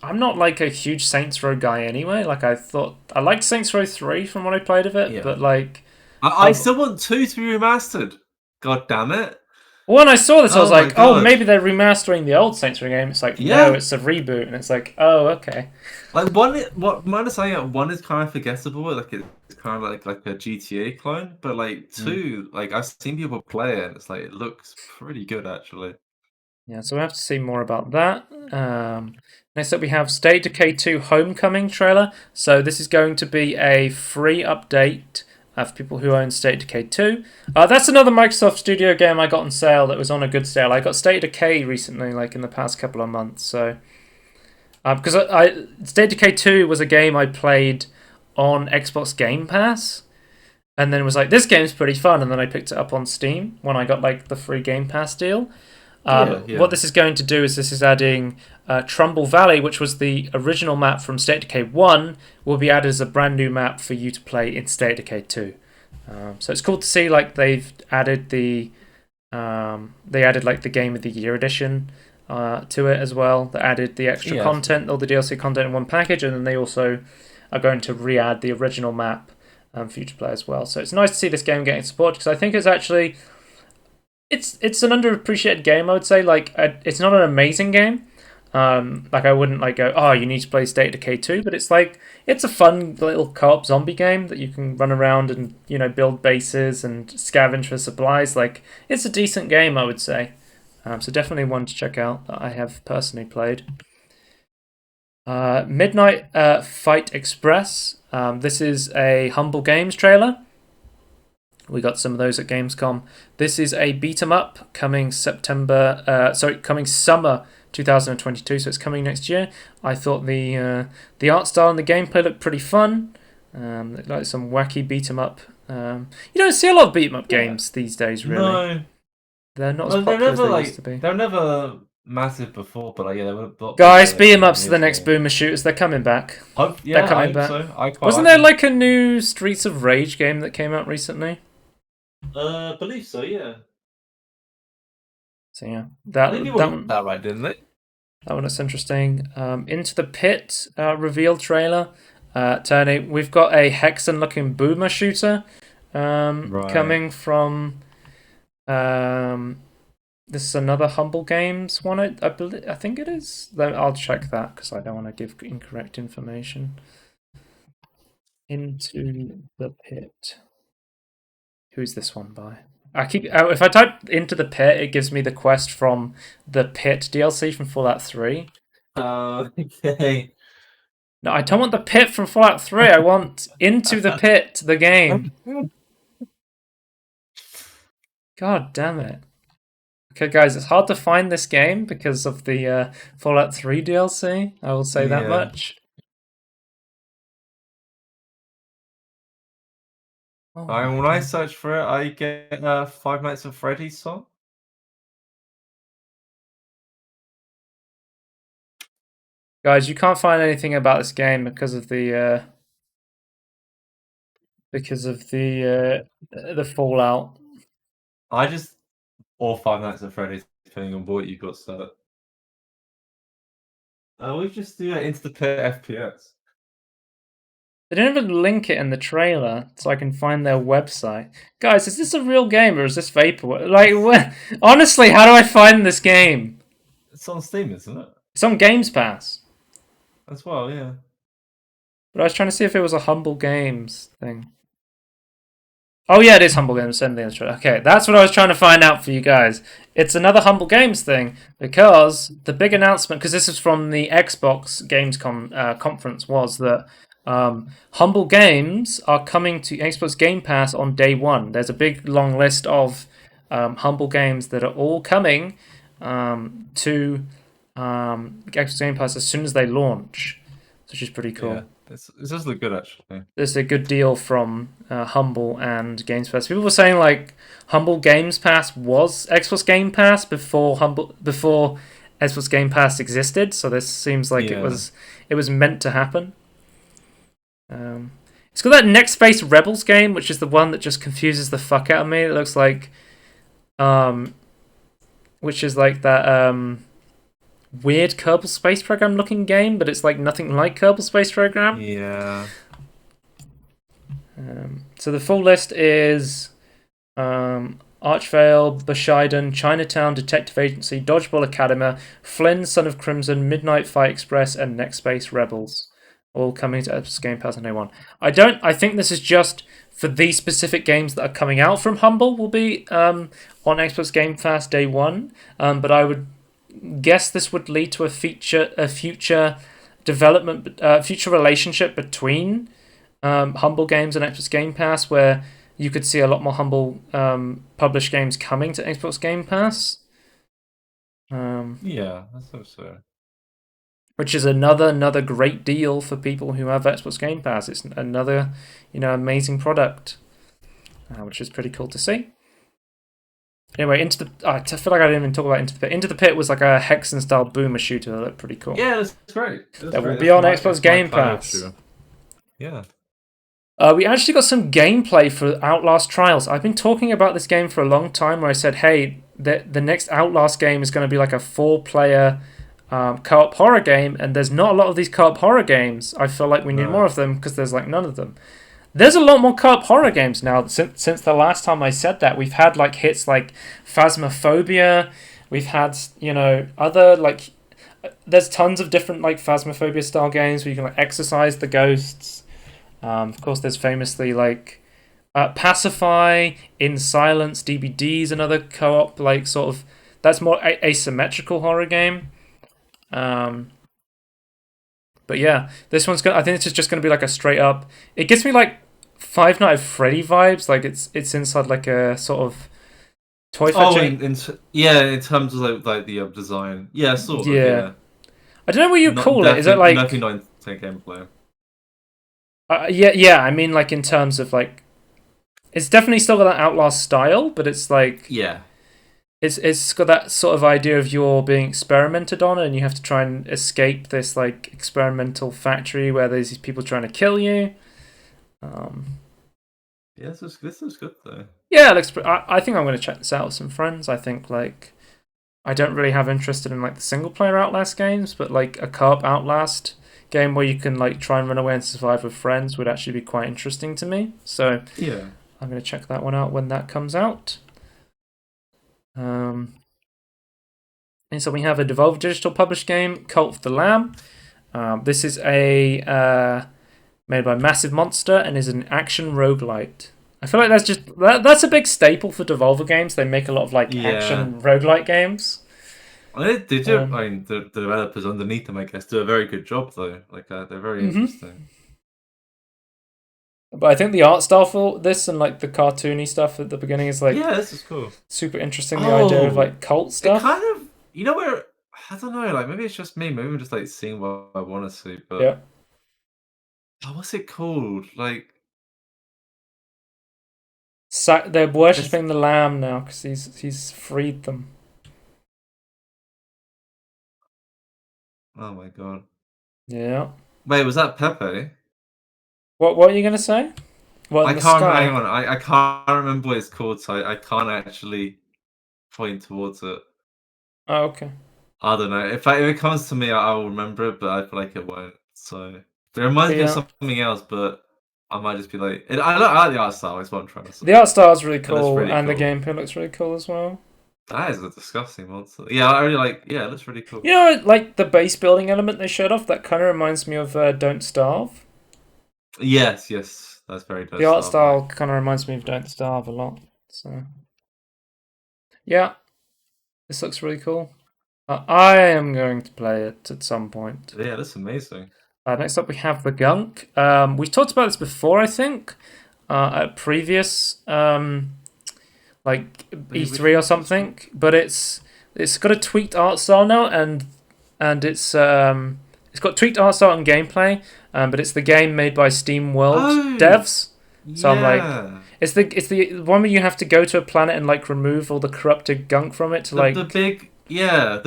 I'm not like a huge Saints Row guy anyway. Like I liked Saints Row 3 from what I played of it, but like I still want 2 to be remastered. God damn it! When I saw this, I was Oh my like, "Oh, God. maybe they're remastering the old Saints Row game." It's like, Yeah. no, it's a reboot, and it's like, oh, okay. Like what my understanding, one is kind of forgettable, like it's kind of like a GTA clone, but like two, like I've seen people play it, and it's like it looks pretty good actually. Yeah, so we have to see more about that. Next up, we have State of Decay 2 Homecoming trailer. So this is going to be a free update for people who own State of Decay 2. That's another Microsoft Studio game I got on sale that was on a good sale. I got State of Decay recently, like in the past couple of months. So because State of Decay 2 was a game I played on Xbox Game Pass, and then was like, this game's pretty fun, and then I picked it up on Steam when I got like the free Game Pass deal. What this is going to do is this is adding Trumbull Valley, which was the original map from State of Decay 1, will be added as a brand new map for you to play in State of Decay 2. So it's cool to see like they've added the like the Game of the Year edition to it as well. They added the extra content, all the DLC content in one package, and then they also are going to re-add the original map for you to play as well. So it's nice to see this game getting support, because I think it's actually it's an underappreciated game, I would say. Like, it's not an amazing game. Like, I wouldn't like go, oh, you need to play State of Decay 2, but it's like, it's a fun little co-op zombie game that you can run around and, you know, build bases and scavenge for supplies. Like, it's a decent game, I would say. So definitely one to check out that I have personally played. Midnight Fight Express. This is a Humble Games trailer. We got some of those at Gamescom. This is a beat 'em up coming summer 2022, so it's coming next year. I thought the art style and the gameplay looked pretty fun. Like some wacky beat 'em up. You don't see a lot of beat 'em up games these days, really. No, they're not as popular as they used to be. They're never massive before, but yeah, they were. Guys, beat 'em ups are the next boomer shooters. They're coming back. They're coming back. So. Wasn't there like a new Streets of Rage game that came out recently? I believe so, yeah. So yeah, that right, didn't they? That one looks interesting. Into the Pit reveal trailer. Tony, we've got a Hexen-looking boomer shooter coming from. This is another Humble Games one. I think it is. I'll check that because I don't want to give incorrect information. Into the Pit. Who's this one by? If I type Into the Pit, it gives me the quest from the Pit DLC from Fallout 3. Okay. No, I don't want the Pit from Fallout 3. I want Into the Pit, the game. God damn it. Okay, guys, it's hard to find this game because of the Fallout 3 DLC. I will say that much. When I search for it, I get Five Nights at Freddy's song. Guys, you can't find anything about this game because of the Fallout. Or Five Nights at Freddy's, depending on what you got set. We just do it Into the Pit FPS. They didn't even link it in the trailer, so I can find their website. Guys, is this a real game or is this vaporware? Like, honestly, how do I find this game? It's on Steam, isn't it? It's on Games Pass. As well, yeah. But I was trying to see if it was a Humble Games thing. Oh yeah, it is Humble Games. Okay, that's what I was trying to find out for you guys. It's another Humble Games thing because the big announcement, because this is from the Xbox Gamescom conference, was that Humble Games are coming to Xbox Game Pass on day one. There's a big long list of Humble Games that are all coming to Xbox Game Pass as soon as they launch, which is pretty cool. Yeah. It does look good, actually. There's a good deal from Humble and Games Pass. People were saying like Humble Games Pass was Xbox Game Pass before Xbox Game Pass existed. So this seems like it was meant to happen. It's got that Next Space Rebels game, which is the one that just confuses the fuck out of me. It looks like, which is like that weird Kerbal Space Program looking game, but it's like nothing like Kerbal Space Program. Yeah. So the full list is Archvale, Bescheiden, Chinatown, Detective Agency, Dodgeball Academy, Flynn, Son of Crimson, Midnight Fight Express, and Next Space Rebels. All coming to Xbox Game Pass on day one. I think this is just for these specific games that are coming out from Humble will be on Xbox Game Pass day one. But I would guess this would lead to a future development, future relationship between Humble Games and Xbox Game Pass, where you could see a lot more Humble published games coming to Xbox Game Pass. Yeah, that's so. Which is another great deal for people who have Xbox Game Pass. It's another, amazing product, which is pretty cool to see. Anyway, I feel like I didn't even talk about Into the Pit. Into the Pit was like a Hexen-style boomer shooter that looked pretty cool. Yeah, that's great. That will be on Xbox Game Pass. Yeah. We actually got some gameplay for Outlast Trials. I've been talking about this game for a long time, where I said, hey, the next Outlast game is going to be like a 4-player co-op horror game, and there's not a lot of these co-op horror games. I feel like we need more of them because there's like none of them. There's a lot more co-op horror games now. Since the last time I said that, we've had like hits like Phasmophobia. We've had other like there's tons of different like Phasmophobia style games where you can like exorcise the ghosts. Of course, there's famously like Pacify, In Silence, DBD's another co-op like sort of that's more asymmetrical horror game. But yeah, this one's I think this is just gonna be like a straight up. It gives me like Five Nights at Freddy vibes. Like it's inside like a sort of toy fetching. In terms of like the design. Yeah, sort of. Yeah. I don't know what you call it. Is it like definitely not gameplay? Yeah. I mean, like in terms of like, it's definitely still got that Outlast style, but it's like It's got that sort of idea of you're being experimented on, and you have to try and escape this like experimental factory where there's these people trying to kill you. Yeah, this is good though. Yeah, I think I'm going to check this out with some friends. I think like I don't really have interest in like the single player Outlast games, but like a co-op Outlast game where you can like try and run away and survive with friends would actually be quite interesting to me. So yeah, I'm going to check that one out when that comes out. And so we have a Devolver Digital published game, Cult of the Lamb. This is a made by Massive Monster and is an action roguelite. I feel like that's a big staple for Devolver games. They make a lot of like action roguelite games. They do. I mean, the developers underneath them, I guess, do a very good job though. Like they're very interesting. But I think the art style for this and like the cartoony stuff at the beginning is like this is cool, super interesting. The idea of like cult stuff. It kind of where I don't know, like maybe it's just me. Maybe I'm just like seeing what I want to see. But yeah. Oh, what's it called? Like they're worshipping the lamb now because he's freed them. Oh my god. Yeah. Wait, was that Pepe? What are you gonna say? Well, I can't. Hang on. I can't remember what it's called, so I can't actually point towards it. Oh, okay. I don't know. If it comes to me, I will remember it, but I feel like it won't. So it reminds me of something else, but I might just be like, I like the art style. Is what I'm trying to say. The art style is really cool, and the gameplay looks really cool as well. That is a disgusting monster. Yeah, I really like. Yeah, it looks really cool. You know, like the base building element they showed off. That kind of reminds me of Don't Starve. Yes, that's very. The art style kind of reminds me of Don't Starve a lot. So, yeah, this looks really cool. I am going to play it at some point. Yeah, that's amazing. Next up, we have The Gunk. We've talked about this before, I think, at previous like E3 or something. But it's got a tweaked art style now, and it's got tweaked art style and gameplay. But it's the game made by Steam World devs. So I'm like, it's the one where you have to go to a planet and like remove all the corrupted gunk from it to the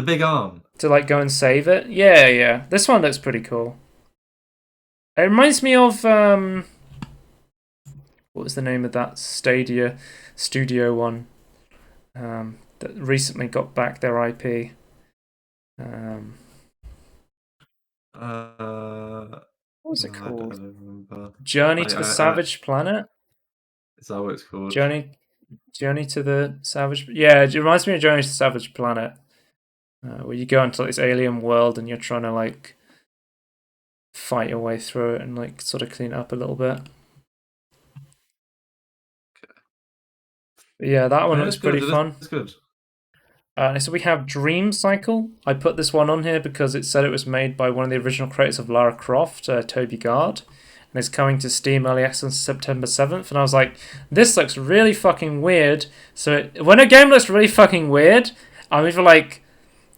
big arm to like go and save it. Yeah. This one looks pretty cool. It reminds me of what was the name of that Stadia studio one that recently got back their IP. What was it called? Journey to the Savage Planet? Is that what it's called? Journey Journey to the Savage. Yeah, it reminds me of Journey to the Savage Planet, where you go into this alien world and you're trying to like fight your way through it and like sort of clean it up a little bit. But yeah, that one looks pretty fun. It's good. So we have Dream Cycle. I put this one on here because it said it was made by one of the original creators of Lara Croft, Toby Gard, and it's coming to Steam Early Access September 7th. And I was like, this looks really fucking weird. So when a game looks really fucking weird, I'm either like,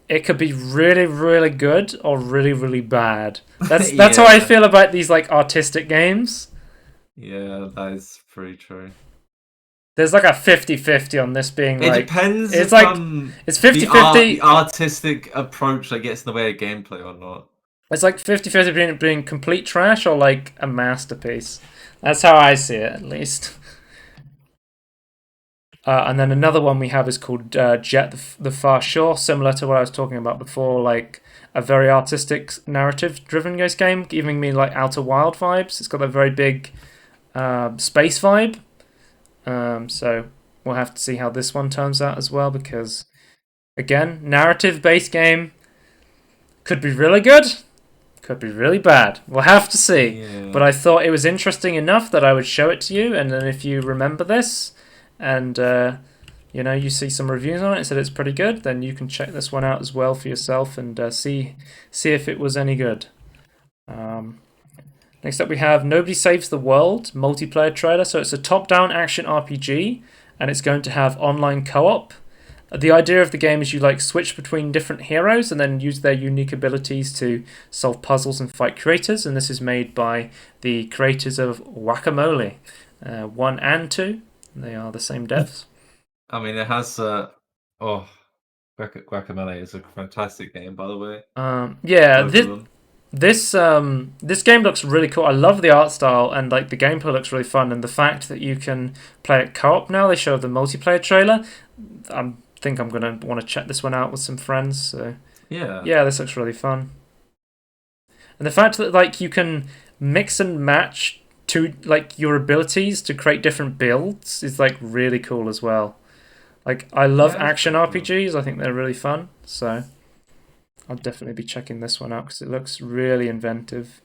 it could be really, really good or really, really bad. That's how I feel about these like artistic games. Yeah, that is pretty true. There's like a 50-50 on this being it like... It depends it's like, it's 50-50... The artistic approach that gets in the way of gameplay or not. It's like 50-50 being complete trash or like a masterpiece. That's how I see it, at least. And then another one we have is called Jet the Far Shore, similar to what I was talking about before, like a very artistic narrative-driven game, giving me like Outer Wild vibes. It's got a very big space vibe. So we'll have to see how this one turns out as well, because again, narrative-based game could be really good, could be really bad. We'll have to see. Yeah. But I thought it was interesting enough that I would show it to you, and then if you remember this and you see some reviews on it and said it's pretty good, then you can check this one out as well for yourself and see if it was any good. Next up we have Nobody Saves the World multiplayer trailer. So it's a top-down action RPG, and it's going to have online co-op. The idea of the game is you like switch between different heroes and then use their unique abilities to solve puzzles and fight creators. And this is made by the creators of Guacamole 1 and 2. They are the same devs. I mean, it has... Guacamole is a fantastic game, by the way. Yeah, this game looks really cool. I love the art style, and like the gameplay looks really fun, and the fact that you can play it co-op now. They showed the multiplayer trailer. I think I'm gonna want to check this one out with some friends. So yeah, this looks really fun. And the fact that like you can mix and match to like your abilities to create different builds is like really cool as well. Like I love action RPGs. I think they're really fun. So I'll definitely be checking this one out because it looks really inventive.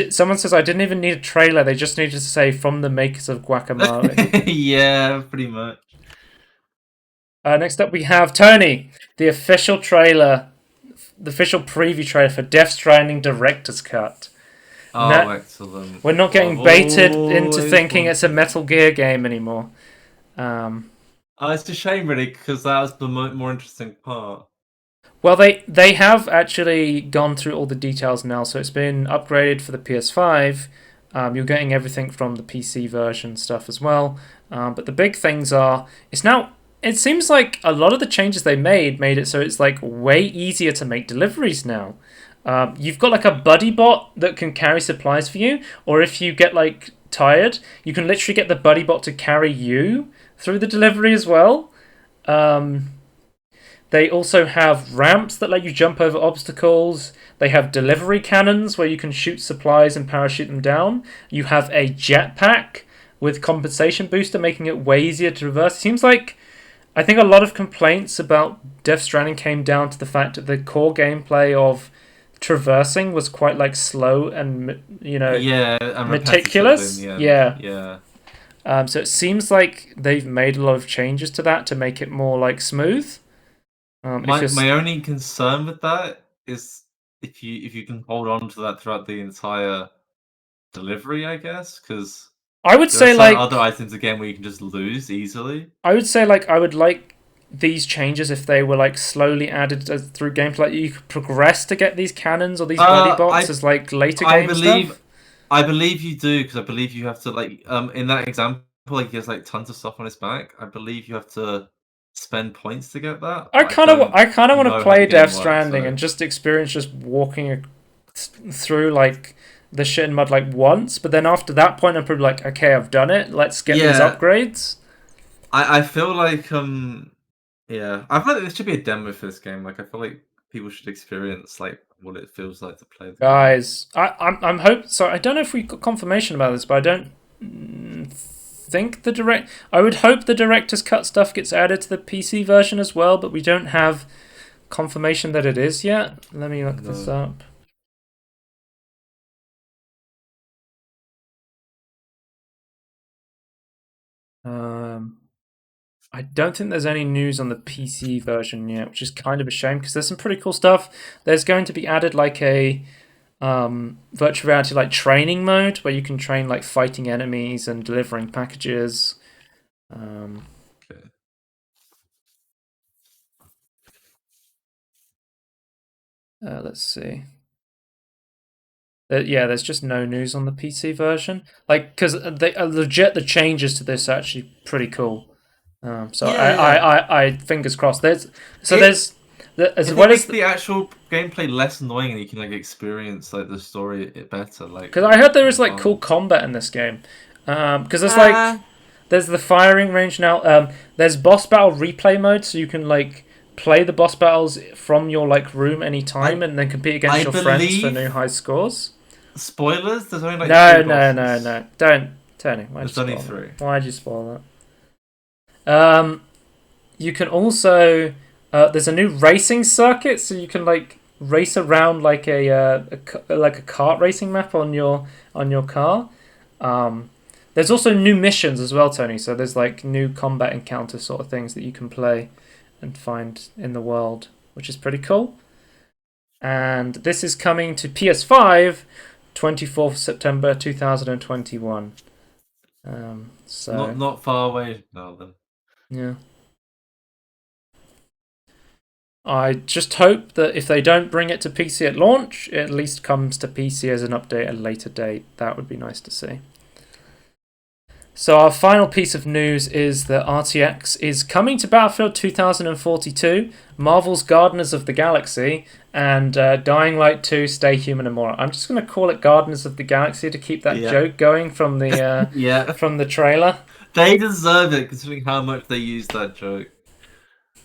Someone says I didn't even need a trailer. They just needed to say from the makers of Guacamole. Yeah, pretty much. Next up we have Tony, the official trailer, the official preview trailer for Death Stranding Director's Cut. Oh, excellent. We're not getting baited into thinking it's a Metal Gear game anymore. It's a shame, really, because that was the more interesting part. Well, they have actually gone through all the details now, so it's been upgraded for the PS5. You're getting everything from the PC version stuff as well. But the big things are, it seems like a lot of the changes they made it so it's like way easier to make deliveries now. You've got like a buddy bot that can carry supplies for you, or if you get like tired, you can literally get the buddy bot to carry you through the delivery as well. They also have ramps that let you jump over obstacles. They have delivery cannons where you can shoot supplies and parachute them down. You have a jetpack with compensation booster, making it way easier to reverse. It seems like, I think a lot of complaints about Death Stranding came down to the fact that the core gameplay of traversing was quite like slow and and meticulous. Yeah. So it seems like they've made a lot of changes to that to make it more like smooth. My only concern with that is if you can hold on to that throughout the entire delivery, I guess, because I would say like other items again where you can just lose easily. I would say like I would like these changes if they were like slowly added through gameplay. Like you could progress to get these cannons or these buddy bots as like later game stuff. I believe you do, because I believe you have to like in that example, like he has like tons of stuff on his back. I believe you have to spend points to get that. I kind of want to play Death Stranding and just experience just walking through like the shit and mud like once, but then after that point I'm probably like, okay, I've done it, let's get these upgrades. I feel like I feel like there should be a demo for this game. Like I feel like people should experience like what it feels like to play the game. I'm hoping. So I don't know if we got confirmation about this, but I don't think I would hope the director's cut stuff gets added to the PC version as well, but we don't have confirmation that it is yet. Let me look this up. I don't think there's any news on the PC version yet, which is kind of a shame because there's some pretty cool stuff. There's going to be added like a virtual reality like training mode where you can train like fighting enemies and delivering packages. Let's see. There's just no news on the PC version. Like, because the changes to this are actually pretty cool. I fingers crossed. As well as the actual gameplay less annoying, and you can like experience like the story better. Like, because I heard there is like cool combat in this game. Because there's like there's the firing range now. There's boss battle replay mode, so you can like play the boss battles from your like room anytime, and then compete against your friends for new high scores. Spoilers? There's only like no. Don't, Tony. There's only 3. Why'd you spoil that? You can also there's a new racing circuit, so you can like race around like a kart racing map on your car. There's also new missions as well, Tony. So there's like new combat encounter sort of things that you can play and find in the world, which is pretty cool. And this is coming to PS5, 24th September 2021. So not far away now then. Yeah. I just hope that if they don't bring it to PC at launch, it at least comes to PC as an update at a later date. That would be nice to see. So our final piece of news is that RTX is coming to Battlefield 2042, Marvel's Guardians of the Galaxy, and Dying Light 2, Stay Human and More. I'm just going to call it Guardians of the Galaxy to keep that joke going from the from the trailer. They deserve it, considering how much they used that joke.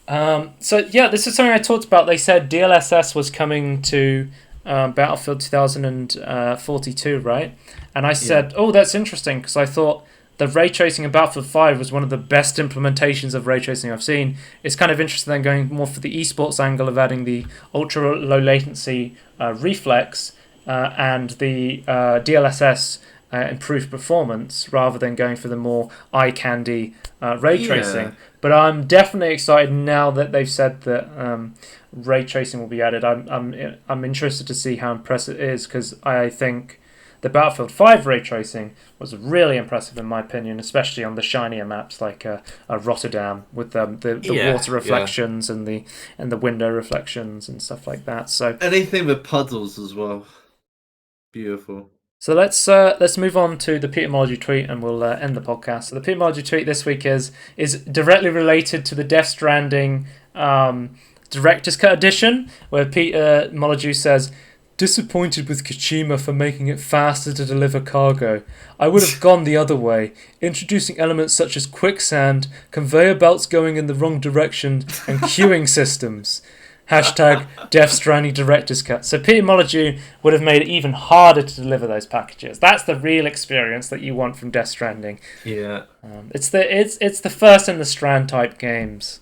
This is something I talked about. They said DLSS was coming to Battlefield 2042, right? And I said, oh, that's interesting, because I thought the ray tracing in Battlefield 5 was one of the best implementations of ray tracing I've seen. It's kind of interesting then going more for the esports angle of adding the ultra low latency reflex and the DLSS improved performance rather than going for the more eye candy ray tracing. But I'm definitely excited now that they've said that ray tracing will be added. I'm interested to see how impressive it is, because I think the Battlefield 5 ray tracing was really impressive in my opinion, especially on the shinier maps like Rotterdam with the water reflections and the window reflections and stuff like that. So anything with puddles as well, beautiful. So let's move on to the Peter Molydeux tweet, and we'll end the podcast. So the Peter Molydeux tweet this week is directly related to the Death Stranding Director's Cut edition, where Peter Molydeux says, "Disappointed with Kojima for making it faster to deliver cargo. I would have gone the other way, introducing elements such as quicksand, conveyor belts going in the wrong direction, and queuing systems. Hashtag Death Stranding Director's Cut." So Peter Molydeux would have made it even harder to deliver those packages. That's the real experience that you want from Death Stranding. Yeah. It's the first in the Strand type games.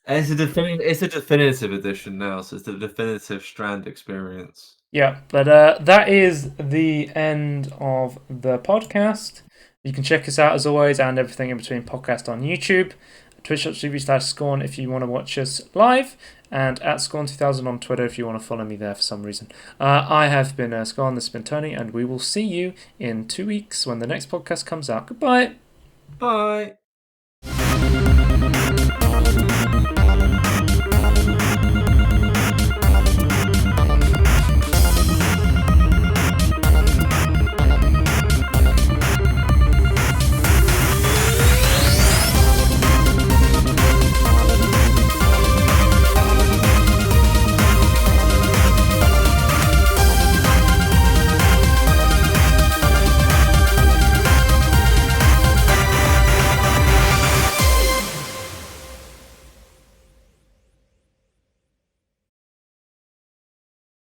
It's a definitive edition now, so it's the definitive Strand experience. Yeah, but that is the end of the podcast. You can check us out as always, and everything in between podcast on YouTube, twitch.tv/Scorn if you want to watch us live, and at Scorn2000 on Twitter if you want to follow me there for some reason. I have been Scorn, this has been Tony, and we will see you in 2 weeks when the next podcast comes out. Goodbye. Bye.